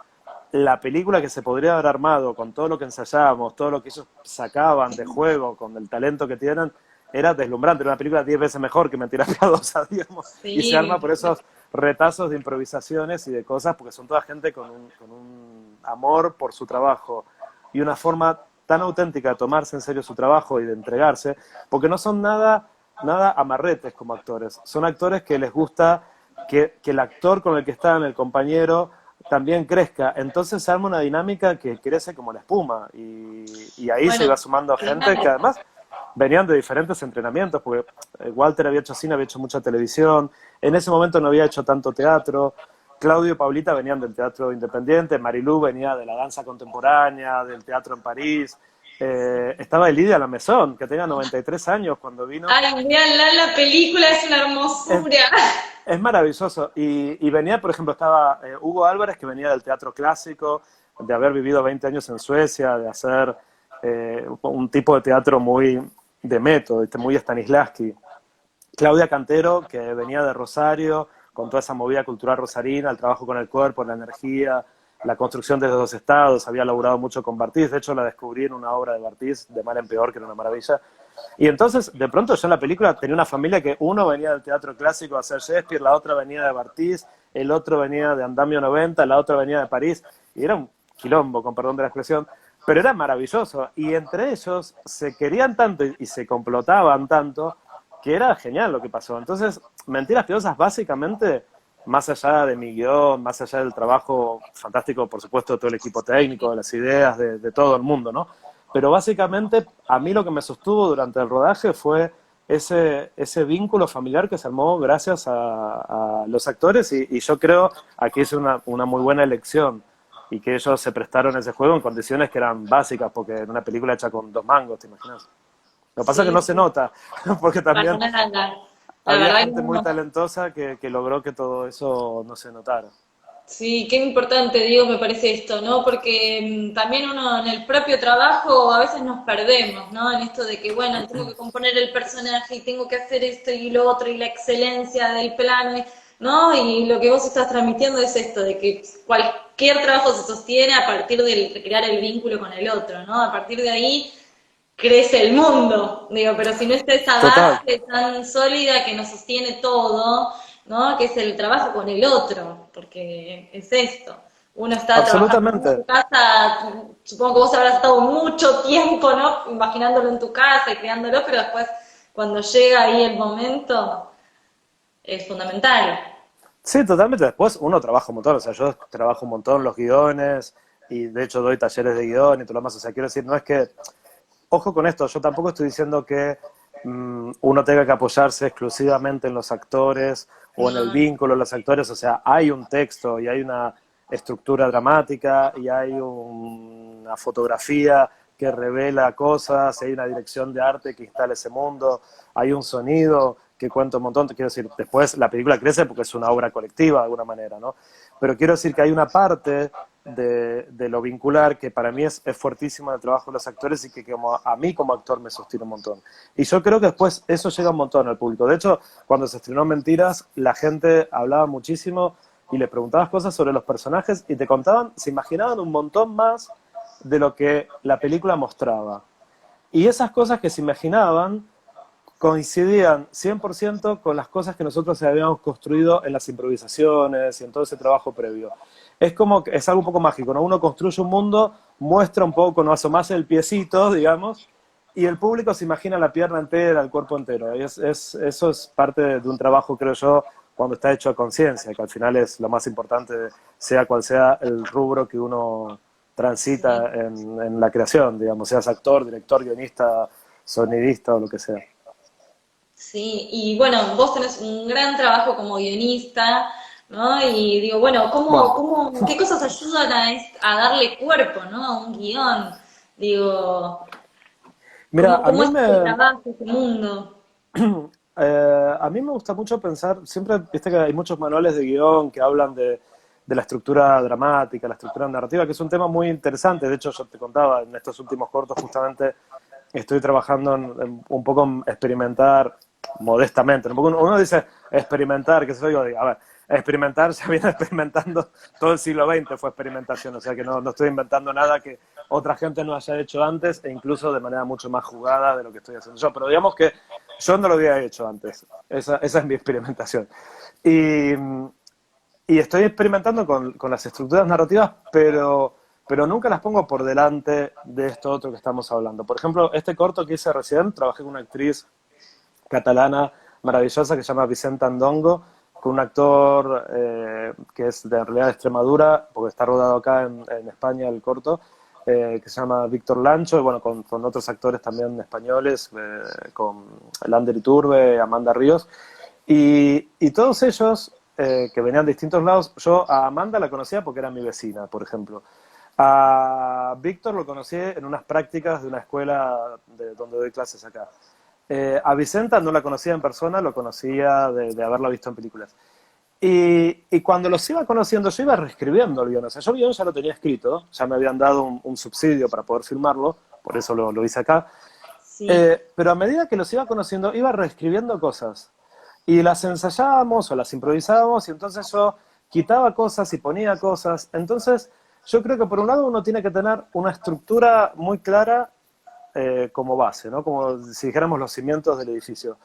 S2: la película que se podría haber armado con todo lo que ensayábamos, todo lo que ellos sacaban de juego, con el talento que tienen, era deslumbrante. Era una película 10 veces mejor que Mentiras Piadosas, digamos, y se
S1: Sí,
S2: arma por esos retazos de improvisaciones y de cosas, porque son toda gente con un amor por su trabajo y una forma tan auténtica de tomarse en serio su trabajo y de entregarse, porque no son nada amarretes como actores, son actores que les gusta que el actor con el que están, el compañero, también crezca. Entonces se arma una dinámica que crece como la espuma y ahí se
S1: bueno,
S2: iba sumando gente que
S1: claro.
S2: además venían de diferentes entrenamientos, porque Walter había hecho cine, había hecho mucha televisión, en ese momento no había hecho tanto teatro, Claudio y Paulita venían del teatro independiente, Marilú venía de la danza contemporánea, del teatro en París, estaba Lidia Lamezón, que tenía 93 años cuando vino.
S1: Ay, véanla, la película es una
S2: Es,
S1: hermosura.
S2: es maravilloso. Y venía, por ejemplo, estaba Hugo Álvarez, que venía del teatro clásico, de haber vivido 20 años en Suecia, de hacer un tipo de teatro muy de método, muy Stanislavski. Claudia Cantero, que venía de Rosario, con toda esa movida cultural rosarina, el trabajo con el cuerpo, la energía, la construcción de los dos estados, había laburado mucho con Bartiz, de hecho la descubrí en una obra de Bartiz, de mal en peor, que era una maravilla. Y entonces, de pronto yo en la película tenía una familia que uno venía del teatro clásico a hacer Shakespeare, la otra venía de Bartiz, el otro venía de Andamio 90, la otra venía de París, y era un quilombo, con perdón de la expresión, pero era maravilloso. Y entre ellos se querían tanto y se complotaban tanto que era genial lo que pasó. Entonces, Mentiras Piadosas básicamente, más allá de mi guión, más allá del trabajo fantástico, por supuesto, de todo el equipo técnico, de las ideas, de todo el mundo, ¿no? Pero básicamente a mí lo que me sostuvo durante el rodaje fue ese vínculo familiar que se armó gracias a los actores y yo creo aquí hice una muy buena elección y que ellos se prestaron a ese juego en condiciones que eran básicas, porque era una película hecha con 2 mangos, ¿te imaginas? Lo que pasa es que
S1: Sí,
S2: no se
S1: sí,
S2: nota, porque
S1: para
S2: también
S1: nada. La
S2: había
S1: verdad que
S2: gente muy
S1: no.
S2: talentosa que logró que todo eso no se notara.
S1: Sí, qué importante, digo, me parece esto, ¿no? Porque también uno en el propio trabajo a veces nos perdemos, ¿no? En esto de que, bueno, tengo que componer el personaje y tengo que hacer esto y lo otro y la excelencia del plano, ¿no? Y lo que vos estás transmitiendo es esto, de que cualquier trabajo se sostiene a partir de crear el vínculo con el otro, ¿no? A partir de ahí crece el mundo, digo, pero si no está esa
S2: Total,
S1: base tan sólida que nos sostiene todo, ¿no? Que es el trabajo con el otro, porque es esto. Uno está trabajando en
S2: absolutamente.
S1: su casa, supongo que vos habrás estado mucho tiempo, ¿no? Imaginándolo en tu casa y creándolo, pero después cuando llega ahí el momento es fundamental.
S2: Sí, totalmente. Después uno trabaja un montón, o sea, yo trabajo un montón los guiones y de hecho doy talleres de guión y todo lo demás. O sea, quiero decir, no es que, ojo con esto, yo tampoco estoy diciendo que uno tenga que apoyarse exclusivamente en los actores o en el
S1: No,
S2: vínculo de los actores. O sea, hay un texto y hay una estructura dramática y hay una fotografía que revela cosas, hay una dirección de arte que instala ese mundo, hay un sonido que cuenta un montón. Te quiero decir, después la película crece porque es una obra colectiva de alguna manera, ¿no? Pero quiero decir que hay una parte de lo vincular, que para mí es fuertísimo en el trabajo de los actores y que como a mí como actor me sostiene un montón. Y yo creo que después eso llega un montón al público. De hecho, cuando se estrenó Mentiras, la gente hablaba muchísimo y le preguntabas cosas sobre los personajes y te contaban, se imaginaban un montón más de lo que la película mostraba. Y esas cosas que se imaginaban coincidían 100% con las cosas que nosotros habíamos construido en las improvisaciones y en todo ese trabajo previo. Es como que es algo un poco mágico, ¿no? Uno construye un mundo, muestra un poco, no asomase el piecito, digamos, y el público se imagina la pierna entera, el cuerpo entero. Y eso es parte de un trabajo, creo yo, cuando está hecho a conciencia, que al final es lo más importante, sea cual sea el rubro que uno transita
S1: Sí.
S2: en la creación, digamos, seas actor, director, guionista, sonidista o lo que sea.
S1: Sí, y bueno, vos tenés un gran trabajo como guionista, ¿no? Y digo, bueno,
S2: Bueno,
S1: qué cosas ayudan a darle cuerpo, ¿no? A un guión. Digo,
S2: mira,
S1: cómo es este trabajo, este mundo?
S2: a mí me gusta mucho pensar, siempre, viste que hay muchos manuales de guión que hablan de la estructura dramática, la estructura narrativa, que es un tema muy interesante. De hecho, yo te contaba, en estos últimos cortos justamente estoy trabajando en un poco en experimentar modestamente. Un poco, uno dice experimentar, que se yo digo, a ver, experimentar se viene experimentando todo el siglo XX, fue experimentación, o sea que no estoy inventando nada que otra gente no haya hecho antes e incluso de manera mucho más jugada de lo que estoy haciendo yo, pero digamos que yo no lo había hecho antes, esa es mi experimentación. Y, y estoy experimentando con las estructuras narrativas, pero nunca las pongo por delante de esto otro que estamos hablando. Por ejemplo, este corto que hice recién, trabajé con una actriz catalana maravillosa que se llama Vicenta Andongo, con un actor que es de en realidad de Extremadura, porque está rodado acá en España el corto, que se llama Víctor Lancho, y bueno, con otros actores también españoles, con Lander Iturbe, Amanda Ríos, y todos ellos que venían de distintos lados, yo a Amanda la conocía porque era mi vecina, por ejemplo. A Víctor lo conocí en unas prácticas de una escuela donde doy clases acá. A Vicenta no la conocía en persona, lo conocía de haberla visto en películas. Y cuando los iba conociendo, yo iba reescribiendo el guión. O sea, yo el guión ya lo tenía escrito, ya me habían dado un subsidio para poder filmarlo, por eso lo hice acá.
S1: Sí.
S2: Pero a medida que los iba conociendo, iba reescribiendo cosas. Y las ensayábamos o las improvisábamos, y entonces yo quitaba cosas y ponía cosas. Entonces, yo creo que por un lado uno tiene que tener una estructura muy clara como base, ¿no? Como si dijéramos los cimientos del edificio.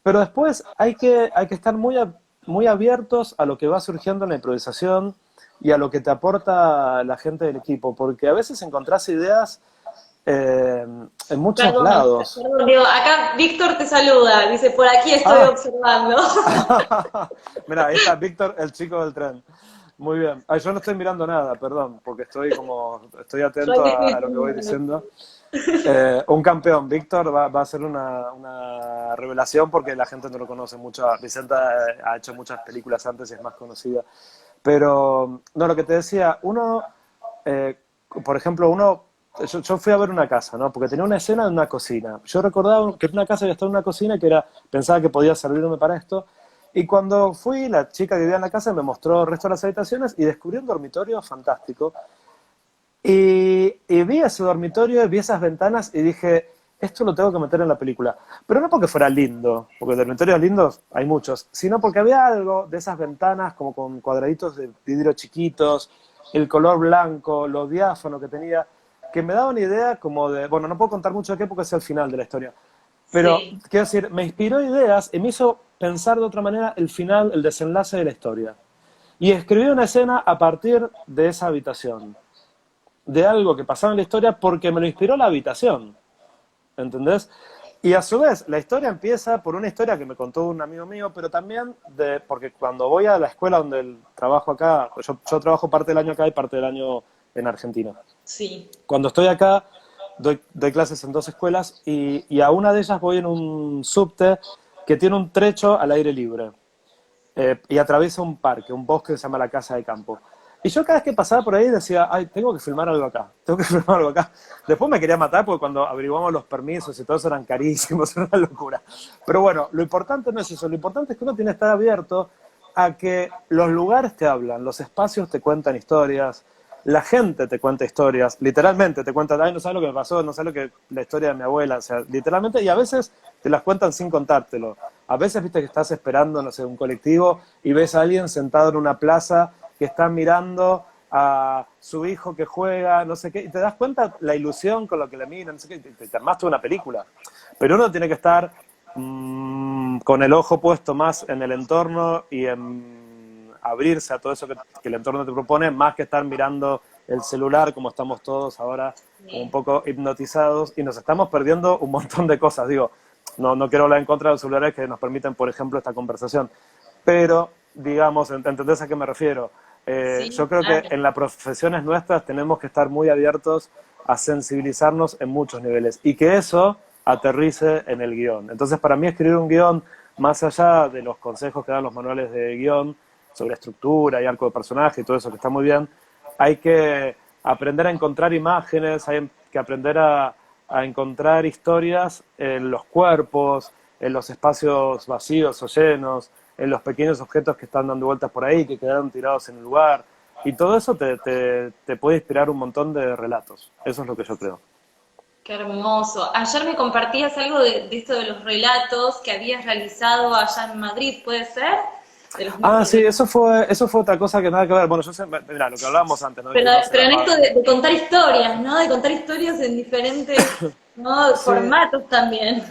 S2: Pero después hay que estar muy abiertos a lo que va surgiendo en la improvisación y a lo que te aporta la gente del equipo, porque a veces encontrás ideas en muchos lados.
S1: Perdón, digo, acá Víctor te saluda, dice, por aquí estoy
S2: Ah,
S1: observando.
S2: mira, ahí está Víctor, el chico del tren. Muy bien. Ay, yo no estoy mirando nada, perdón, porque estoy
S1: Yo
S2: atento
S1: aquí
S2: a
S1: estoy
S2: lo que voy
S1: filmando.
S2: diciendo. Un campeón, Víctor va a ser una revelación porque la gente no lo conoce mucho. Vicenta ha hecho muchas películas antes y es más conocida. Pero, no, lo que te decía, eh, por ejemplo, yo fui a ver una casa, ¿no? Porque tenía una escena de una cocina. Yo recordaba que en una casa había estado en una cocina y pensaba que podía servirme para esto. Y cuando fui, la chica que vivía en la casa me mostró el resto de las habitaciones y descubrí un dormitorio fantástico. Y vi ese dormitorio, vi esas ventanas y dije, esto lo tengo que meter en la película. Pero no porque fuera lindo, porque dormitorios lindos hay muchos, sino porque había algo de esas ventanas como con cuadraditos de vidrio chiquitos, el color blanco, lo diáfano que tenía, que me daba una idea como de, bueno, no puedo contar mucho de qué porque es el final de la historia, pero
S1: Sí,
S2: quiero decir, me inspiró ideas y me hizo pensar de otra manera el final, el desenlace de la historia. Y escribí una escena a partir de esa habitación de algo que pasaba en la historia porque me lo inspiró la habitación, ¿entendés? Y a su vez, la historia empieza por una historia que me contó un amigo mío, pero también porque cuando voy a la escuela donde trabajo acá, yo trabajo parte del año acá y parte del año en Argentina.
S1: sí.
S2: Cuando estoy acá, doy clases en dos escuelas y a una de ellas voy en un subte que tiene un trecho al aire libre y atraviesa un parque, un bosque que se llama la Casa de Campo. Y yo cada vez que pasaba por ahí decía, ay, tengo que filmar algo acá, tengo que filmar algo acá. Después me quería matar porque cuando averiguamos los permisos y todo eso eran carísimos, era una locura. Pero bueno, lo importante no es eso, lo importante es que uno tiene que estar abierto a que los lugares te hablan, los espacios te cuentan historias. la gente te cuenta historias, literalmente te cuenta, ay, no sabes lo que me pasó, no sabes lo que la historia de mi abuela, o sea, literalmente, y a veces te las cuentan sin contártelo. A veces viste que estás esperando, no sé, un colectivo y ves a alguien sentado en una plaza que está mirando a su hijo que juega, no sé qué, y te das cuenta la ilusión con lo que le miran, no sé qué, y te armaste una película. Pero uno tiene que estar con el ojo puesto más en el entorno y en abrirse a todo eso que el entorno te propone, más que estar mirando el celular como estamos todos ahora, como un poco hipnotizados, y nos estamos perdiendo un montón de cosas. Digo, no quiero hablar en contra de los celulares que nos permiten, por ejemplo, esta conversación, pero, digamos, ¿entendés a qué me refiero?
S1: Sí,
S2: Yo creo que
S1: claro.
S2: en las profesiones nuestras tenemos que estar muy abiertos a sensibilizarnos en muchos niveles y que eso aterrice en el guión. Entonces, para mí escribir un guión, más allá de los consejos que dan los manuales de guión sobre estructura y arco de personaje y todo eso que está muy bien, hay que aprender a encontrar imágenes, hay que aprender a encontrar historias en los cuerpos, en los espacios vacíos o llenos, en los pequeños objetos que están dando vueltas por ahí, que quedaron tirados en el lugar. Y todo eso te puede inspirar un montón de relatos. Eso es lo que yo creo.
S1: Qué hermoso. Ayer me compartías algo de esto de los relatos que habías realizado allá en Madrid, ¿puede ser? De los
S2: Ah, sí,
S1: microrelatos.
S2: eso fue otra cosa que nada que ver. Bueno, yo sé, mira, lo que hablábamos antes, ¿no? De que uno se
S1: Pero en
S2: armaba.
S1: esto de contar historias, ¿no? De contar historias en diferentes, ¿no?
S2: Sí,
S1: Formatos también.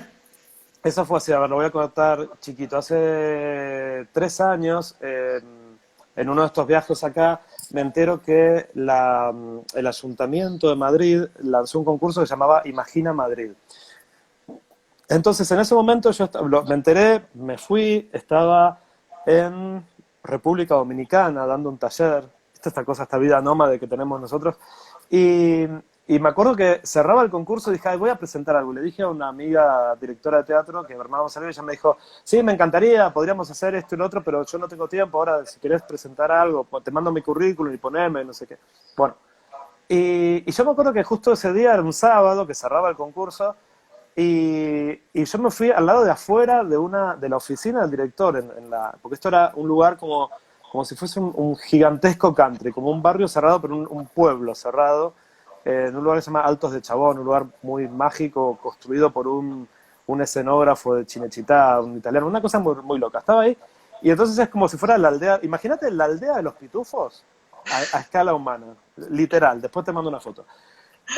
S2: eso fue así, a ver, lo voy a contar chiquito. Hace 3 años, en uno de estos viajes acá, me entero que el Ayuntamiento de Madrid lanzó un concurso que se llamaba Imagina Madrid. Entonces, en ese momento me enteré, me fui, estaba en República Dominicana dando un taller, esta cosa, esta vida nómade que tenemos nosotros, y, y me acuerdo que cerraba el concurso y dije, "Ay, voy a presentar algo". Le dije a una amiga directora de teatro que armábamos algo y ella me dijo, sí, me encantaría, podríamos hacer esto y lo otro, pero yo no tengo tiempo, ahora si querés presentar algo, te mando mi currículum y poneme, no sé qué. Bueno, y yo me acuerdo que justo ese día era un sábado que cerraba el concurso y yo me fui al lado de afuera de la oficina del director, porque esto era un lugar como si fuese un gigantesco country, como un barrio cerrado, pero un pueblo cerrado, en un lugar que se llama Altos de Chabón, un lugar muy mágico, construido por un escenógrafo de Cinecittà, un italiano, una cosa muy, muy loca. Estaba ahí, y entonces es como si fuera la aldea, imagínate la aldea de los pitufos a escala humana, literal, después te mando una foto.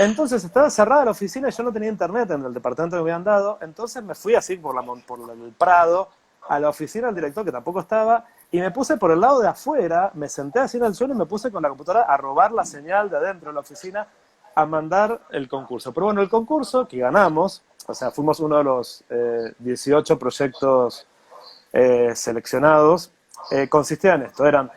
S2: Entonces estaba cerrada la oficina y yo no tenía internet en el departamento que me habían dado, entonces me fui así por el Prado a la oficina del director que tampoco estaba y me puse por el lado de afuera, me senté así en el suelo y me puse con la computadora a robar la señal de adentro de la oficina a mandar el concurso. Pero bueno, el concurso que ganamos, o sea, fuimos uno de los 18 proyectos seleccionados, consistía en esto, eran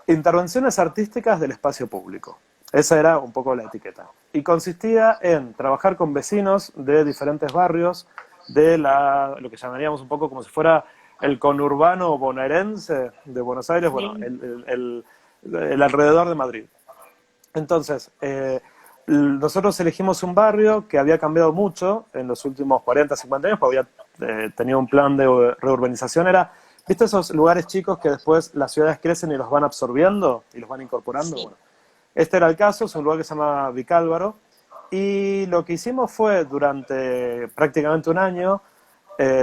S2: intervenciones artísticas del espacio público. Esa era un poco la etiqueta. Y consistía en trabajar con vecinos de diferentes barrios de lo que llamaríamos un poco como si fuera el conurbano bonaerense de Buenos Aires, bueno,
S1: Sí.
S2: el alrededor de Madrid. Entonces, nosotros elegimos un barrio que había cambiado mucho en los últimos 40, 50 años, porque había tenido un plan de reurbanización. ¿Viste esos lugares chicos que después las ciudades crecen y los van absorbiendo y los van incorporando?
S1: Sí.
S2: Bueno, este era el caso, es un lugar que se llama Vicálvaro, y lo que hicimos fue durante prácticamente un año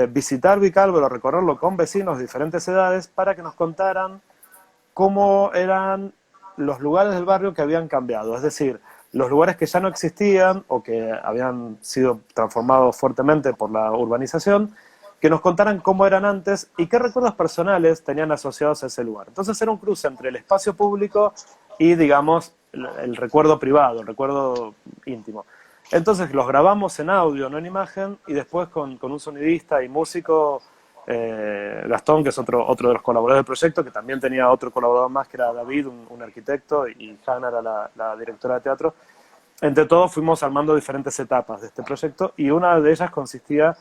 S2: visitar Vicálvaro, recorrerlo con vecinos de diferentes edades para que nos contaran cómo eran los lugares del barrio que habían cambiado, es decir, los lugares que ya no existían o que habían sido transformados fuertemente por la urbanización, que nos contaran cómo eran antes y qué recuerdos personales tenían asociados a ese lugar. Entonces era un cruce entre el espacio público y, digamos, el recuerdo privado, el recuerdo íntimo. Entonces los grabamos en audio, no en imagen, y después con un sonidista y músico, Gastón, que es otro de los colaboradores del proyecto, que también tenía otro colaborador más, que era David, un arquitecto, y Hanna era la directora de teatro. Entre todos fuimos armando diferentes etapas de este proyecto, y una de ellas consistía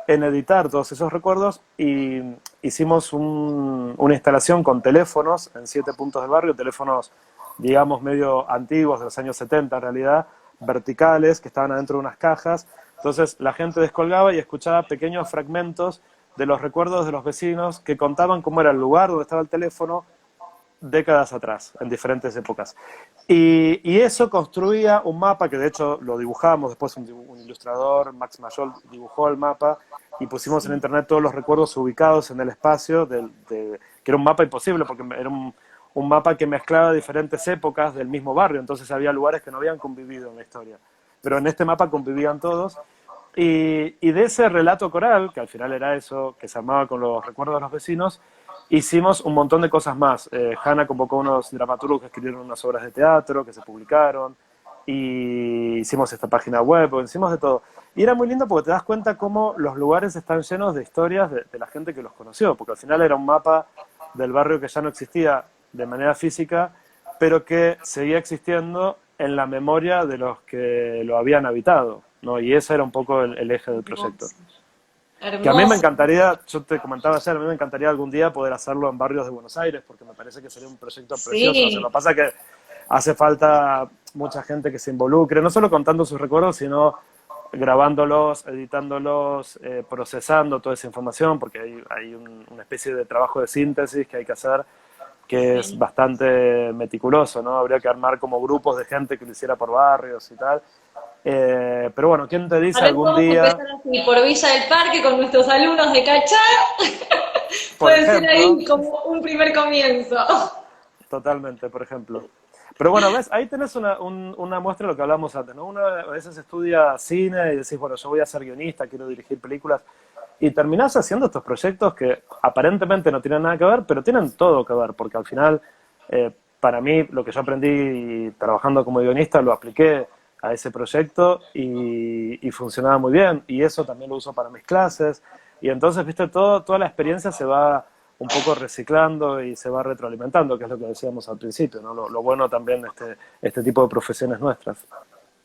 S2: en editar todos esos recuerdos, y hicimos una instalación con teléfonos en 7 puntos del barrio, teléfonos, digamos, medio antiguos, de los años 70 en realidad, verticales, que estaban adentro de unas cajas. Entonces la gente descolgaba y escuchaba pequeños fragmentos de los recuerdos de los vecinos que contaban cómo era el lugar donde estaba el teléfono, décadas atrás, en diferentes épocas. Y eso construía un mapa que de hecho lo dibujamos, después un ilustrador, Max Mayol, dibujó el mapa y pusimos en
S1: Sí.
S2: internet todos los recuerdos ubicados en el espacio, que era un mapa imposible porque era un mapa que mezclaba diferentes épocas del mismo barrio, entonces había lugares que no habían convivido en la historia. Pero en este mapa convivían todos. Y de ese relato coral, que al final era eso, que se armaba con los recuerdos de los vecinos, hicimos un montón de cosas más. Hanna convocó unos dramaturgos que escribieron unas obras de teatro que se publicaron, y hicimos esta página web, hicimos de todo. Y era muy lindo porque te das cuenta cómo los lugares están llenos de historias de la gente que los conoció, porque al final era un mapa del barrio que ya no existía de manera física, pero que seguía existiendo en la memoria de los que lo habían habitado, ¿no? Y ese era un poco el eje del proyecto.
S1: Hermoso.
S2: Que a mí me
S1: Hermoso.
S2: encantaría, yo te comentaba ayer, a mí me encantaría algún día poder hacerlo en barrios de Buenos Aires, porque me parece que sería un proyecto precioso. O sea, lo
S1: Sí.
S2: que pasa es que hace falta mucha gente que se involucre, no solo contando sus recuerdos, sino grabándolos, editándolos, procesando toda esa información, porque hay una especie de trabajo de síntesis que hay que hacer que es
S1: Sí.
S2: bastante meticuloso, ¿no? Habría que armar como grupos de gente que lo hiciera por barrios y tal. Pero bueno, ¿quién te
S1: Tal
S2: dice
S1: vez
S2: algún
S1: podemos
S2: día,
S1: empezar así, por Villa del Parque con nuestros alumnos de Cachá.
S2: por
S1: Puede ser
S2: ejemplo,
S1: ahí como un primer comienzo.
S2: totalmente, por ejemplo? Pero bueno, ves, ahí tenés una muestra de lo que hablamos antes, ¿no? Uno a veces estudia cine y decís, bueno, yo voy a ser guionista, quiero dirigir películas, y terminás haciendo estos proyectos que aparentemente no tienen nada que ver, pero tienen todo que ver, porque al final, para mí, lo que yo aprendí trabajando como guionista, lo apliqué a ese proyecto y funcionaba muy bien, y eso también lo uso para mis clases, y entonces, viste, toda la experiencia se va un poco reciclando y se va retroalimentando, que es lo que decíamos al principio, ¿no? Lo bueno también de este tipo de profesiones nuestras.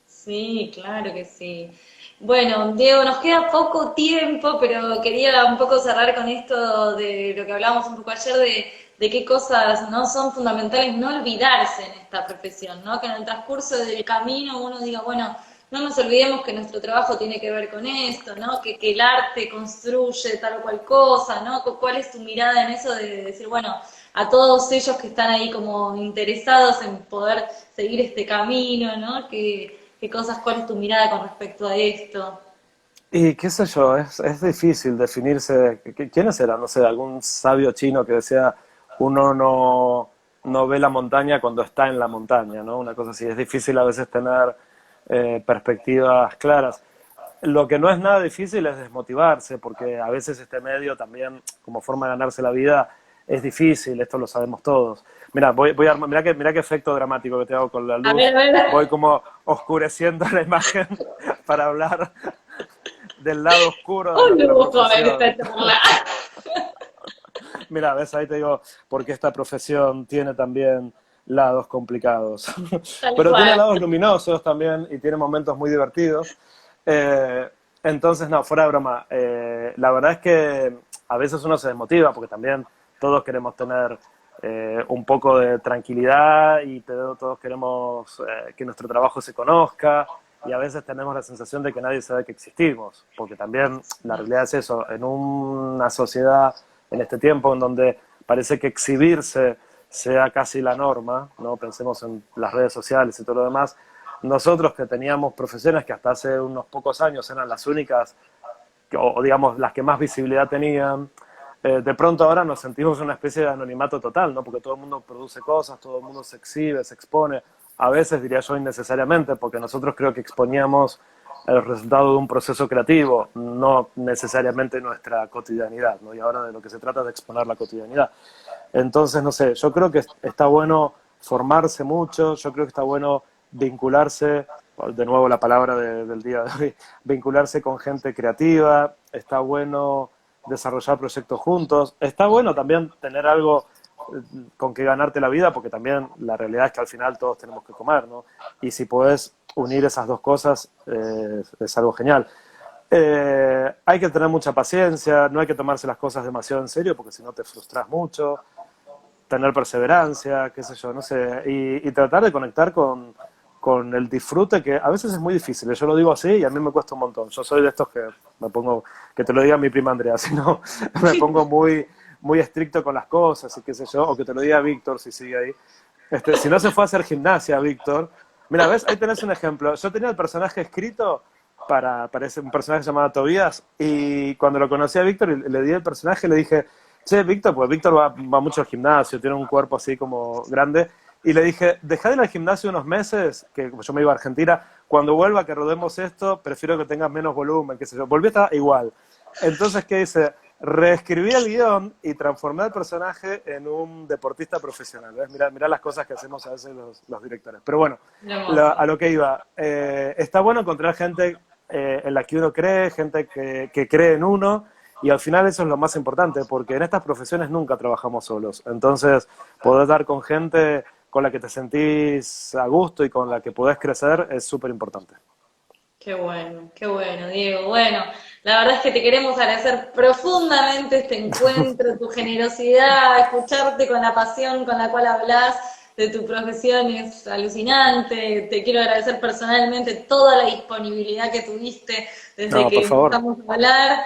S1: Sí, claro que sí. Bueno, Diego, nos queda poco tiempo, pero quería un poco cerrar con esto de lo que hablábamos un poco ayer, de qué cosas no son fundamentales no olvidarse en esta profesión, ¿no? Que en el transcurso del camino uno diga, bueno, no nos olvidemos que nuestro trabajo tiene que ver con esto, ¿no? Que el arte construye tal o cual cosa, ¿no? ¿Cuál es tu mirada en eso de decir, bueno, a todos ellos que están ahí como interesados en poder seguir este camino, ¿no? ¿Qué cosas, cuál es tu mirada con respecto a esto?
S2: Y qué sé yo, es difícil definirse. ¿Quiénes eran? No sé, algún sabio chino que decía, uno no ve la montaña cuando está en la montaña, ¿no? Una cosa así. Es difícil a veces tener perspectivas claras. Lo que no es nada difícil es desmotivarse, porque a veces este medio también, como forma de ganarse la vida, es difícil, esto lo sabemos todos. Mira, mira qué efecto dramático que te hago con la luz.
S1: A ver,
S2: Voy como oscureciendo la imagen para hablar del lado oscuro de
S1: un
S2: nuestra
S1: lujo ver
S2: profesión.
S1: esta charla.
S2: Mira, ves, ahí te digo, porque esta profesión tiene también lados complicados.
S1: Tal
S2: Pero tiene
S1: cual.
S2: lados luminosos también y tiene momentos muy divertidos. Eh, entonces, no, fuera de broma. La verdad es que a veces uno se desmotiva porque también todos queremos tener un poco de tranquilidad y todos queremos que nuestro trabajo se conozca, y a veces tenemos la sensación de que nadie sabe que existimos, porque también la realidad es eso, en una sociedad, en este tiempo en donde parece que exhibirse sea casi la norma, ¿no? Pensemos en las redes sociales y todo lo demás. Nosotros que teníamos profesiones que hasta hace unos pocos años eran las únicas, o digamos las que más visibilidad tenían, de pronto ahora nos sentimos en una especie de anonimato total, ¿no? Porque todo el mundo produce cosas, todo el mundo se exhibe, se expone, a veces diría yo innecesariamente, porque nosotros creo que exponíamos el resultado de un proceso creativo, no necesariamente nuestra cotidianidad, ¿no? Y ahora de lo que se trata es de exponer la cotidianidad. Entonces, no sé, yo creo que está bueno formarse mucho, yo creo que está bueno vincularse, de nuevo la palabra del día de hoy, vincularse con gente creativa, está bueno desarrollar proyectos juntos, está bueno también tener algo con que ganarte la vida, porque también la realidad es que al final todos tenemos que comer, ¿no? Y si podés unir esas dos cosas, es algo genial. Hay que tener mucha paciencia, no hay que tomarse las cosas demasiado en serio, porque si no te frustras mucho, tener perseverancia, qué sé yo, no sé, y tratar de conectar con el disfrute, que a veces es muy difícil. Yo lo digo así y a mí me cuesta un montón. Yo soy de estos que me pongo, que te lo diga mi prima Andrea, sino me pongo muy, muy estricto con las cosas y qué sé yo, o que te lo diga Víctor si sigue ahí. Si no se fue a hacer gimnasia, Víctor. Mira, ¿ves? Ahí tenés un ejemplo. Yo tenía el personaje escrito para un personaje llamado Tobías, y cuando lo conocí a Víctor y le di el personaje, le dije, che, Víctor, pues Víctor va mucho al gimnasio, tiene un cuerpo así como grande, y le dije, dejá de ir al gimnasio unos meses, que yo me iba a Argentina, cuando vuelva que rodemos esto, prefiero que tengas menos volumen, qué sé yo. Volví a estar igual. Entonces, ¿qué hice? Reescribí el guión y transformé al personaje en un deportista profesional. ¿Ves? Mirá las cosas que hacemos a veces los directores. Pero bueno, a lo que iba. Está bueno encontrar gente en la que uno cree, gente que cree en uno, y al final eso es lo más importante, porque en estas profesiones nunca trabajamos solos. Entonces, poder dar con gente con la que te sentís a gusto y con la que podés crecer es súper importante.
S1: Qué bueno, Diego. Bueno, la verdad es que te queremos agradecer profundamente este encuentro, tu generosidad, escucharte con la pasión con la cual hablas de tu profesión es alucinante. Te quiero agradecer personalmente toda la disponibilidad que tuviste desde
S2: No,
S1: que
S2: por favor.
S1: empezamos a hablar.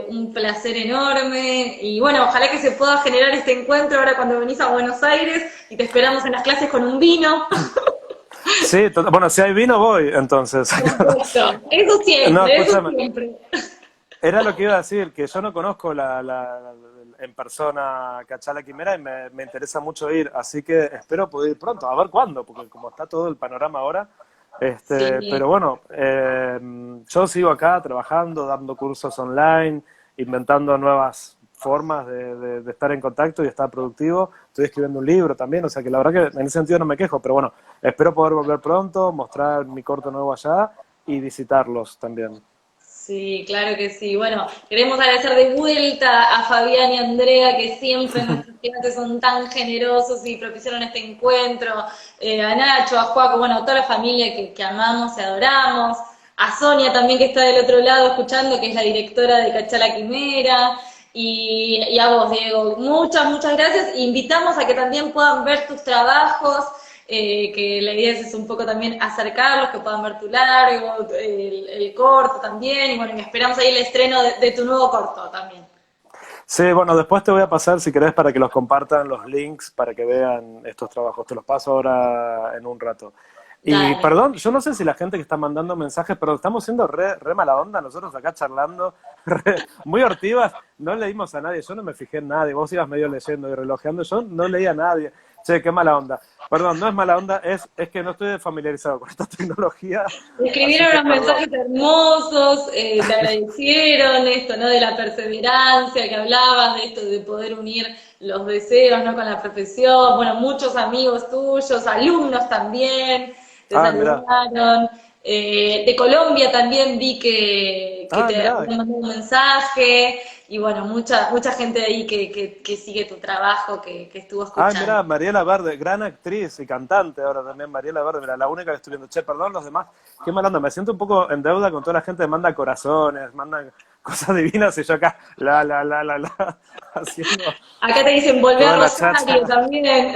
S1: Un placer enorme. Y bueno, ojalá que se pueda generar este encuentro ahora cuando venís a Buenos Aires y te esperamos en las clases con un vino.
S2: Sí, bueno, si hay vino voy, entonces.
S1: Perfecto.
S2: No,
S1: Eso
S2: escúchame.
S1: siempre.
S2: Era lo que iba a decir, que yo no conozco en persona Cachala Quimera y me interesa mucho ir, así que espero poder ir pronto, a ver cuándo, porque como está todo el panorama ahora,
S1: Sí.
S2: pero bueno, yo sigo acá trabajando, dando cursos online, inventando nuevas formas de estar en contacto y estar productivo. Estoy escribiendo un libro también, o sea que la verdad que en ese sentido no me quejo, pero bueno, espero poder volver pronto, mostrar mi corto nuevo allá y visitarlos también.
S1: Sí, claro que sí. Bueno, queremos agradecer de vuelta a Fabián y Andrea, que siempre nuestros clientes son tan generosos y propiciaron este encuentro, a Nacho, a Juaco, bueno, a toda la familia que amamos y adoramos, a Sonia también que está del otro lado escuchando, que es la directora de Cachala Quimera, y a vos, Diego. Muchas gracias. Invitamos a que también puedan ver tus trabajos. Que la idea es un poco también acercarlos, que puedan ver tu largo, el corto también, y bueno, y esperamos ahí el estreno de tu nuevo corto también.
S2: Sí, bueno, después te voy a pasar, si querés, para que los compartan los links, para que vean estos trabajos. Te los paso ahora en un rato. Y
S1: Dale.
S2: perdón, yo no sé si la gente que está mandando mensajes, pero estamos siendo re mala onda, nosotros acá charlando, muy hortivas, no leímos a nadie, yo no me fijé en nadie, vos ibas medio leyendo y relojeando, yo no leí a nadie. Che, qué mala onda. Perdón, no es mala onda, es que no estoy familiarizado con esta tecnología, así
S1: Escribieron
S2: que
S1: unos
S2: perdón.
S1: mensajes hermosos, te agradecieron esto, ¿no? De la perseverancia que hablabas, de esto de poder unir los deseos, ¿no? Con la profesión. Bueno, muchos amigos tuyos, alumnos también, te
S2: Ah, mirá,
S1: saludaron. De Colombia también vi que
S2: ah,
S1: te
S2: mirá.
S1: habían mandado un mensaje. Y bueno, mucha gente ahí que sigue tu trabajo, que estuvo
S2: Ay,
S1: escuchando.
S2: mira, Mariela Verde, gran actriz y cantante ahora también, Mariela Verde, mira, la única que estoy viendo. Che, perdón, los demás, qué mal onda, me siento un poco en deuda con toda la gente que manda corazones, manda cosas divinas y yo acá, haciendo
S1: Acá te dicen volver a
S2: toda la
S1: Rosario
S2: chacha.
S1: también.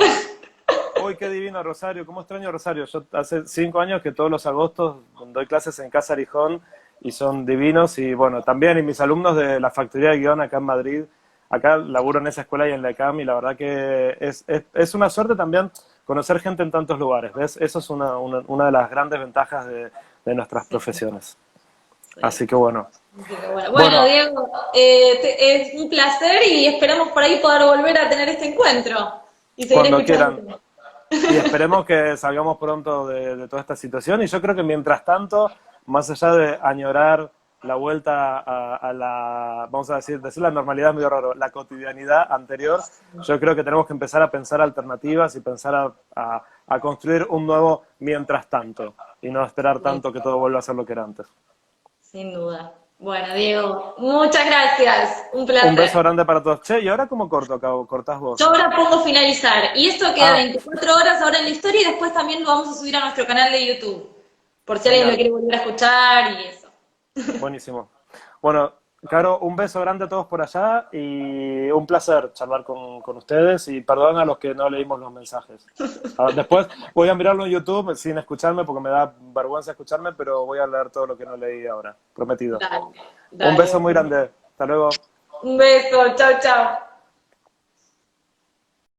S2: Uy, qué divino Rosario, cómo extraño Rosario. Yo hace 5 años que todos los agostos doy clases en Casa Arijón y son divinos. Y bueno, también y mis alumnos de la Factoría de Guión acá en Madrid, acá laburo en esa escuela y en la ECAM y la verdad que es una suerte también conocer gente en tantos lugares, ¿ves? Eso es una de las grandes ventajas de nuestras
S1: Sí,
S2: profesiones.
S1: sí.
S2: Así que bueno.
S1: Así que bueno,
S2: Bueno,
S1: Diego, es un placer y esperamos por ahí poder volver a tener este encuentro y seguir
S2: cuando quieran.
S1: escuchándote.
S2: Y esperemos que salgamos pronto de toda esta situación. Y yo creo que mientras tanto, más allá de añorar la vuelta a la, vamos a decir la normalidad es medio raro, la cotidianidad anterior, yo creo que tenemos que empezar a pensar alternativas y pensar a construir un nuevo mientras tanto y no esperar
S1: Sí,
S2: tanto que todo vuelva a ser lo que era antes.
S1: sin duda. Bueno, Diego, muchas gracias. Un
S2: Un beso
S1: placer.
S2: grande para todos. Che, ¿y ahora cómo corto acá? ¿Cortás
S1: Yo
S2: vos?
S1: ahora pongo finalizar y esto queda
S2: Ah,
S1: 24 horas ahora en la historia y después también lo vamos a subir a nuestro canal de YouTube, por si alguien lo
S2: genial.
S1: quiere volver a escuchar y eso.
S2: Buenísimo. Bueno, Caro, un beso grande a todos por allá y un placer charlar con ustedes y perdón a los que no leímos los mensajes. Después voy a mirarlo en YouTube sin escucharme porque me da vergüenza escucharme, pero voy a leer todo lo que no leí ahora, prometido.
S1: Dale,
S2: Un beso
S1: dale.
S2: muy grande. Hasta luego.
S1: Un beso, chao, chao.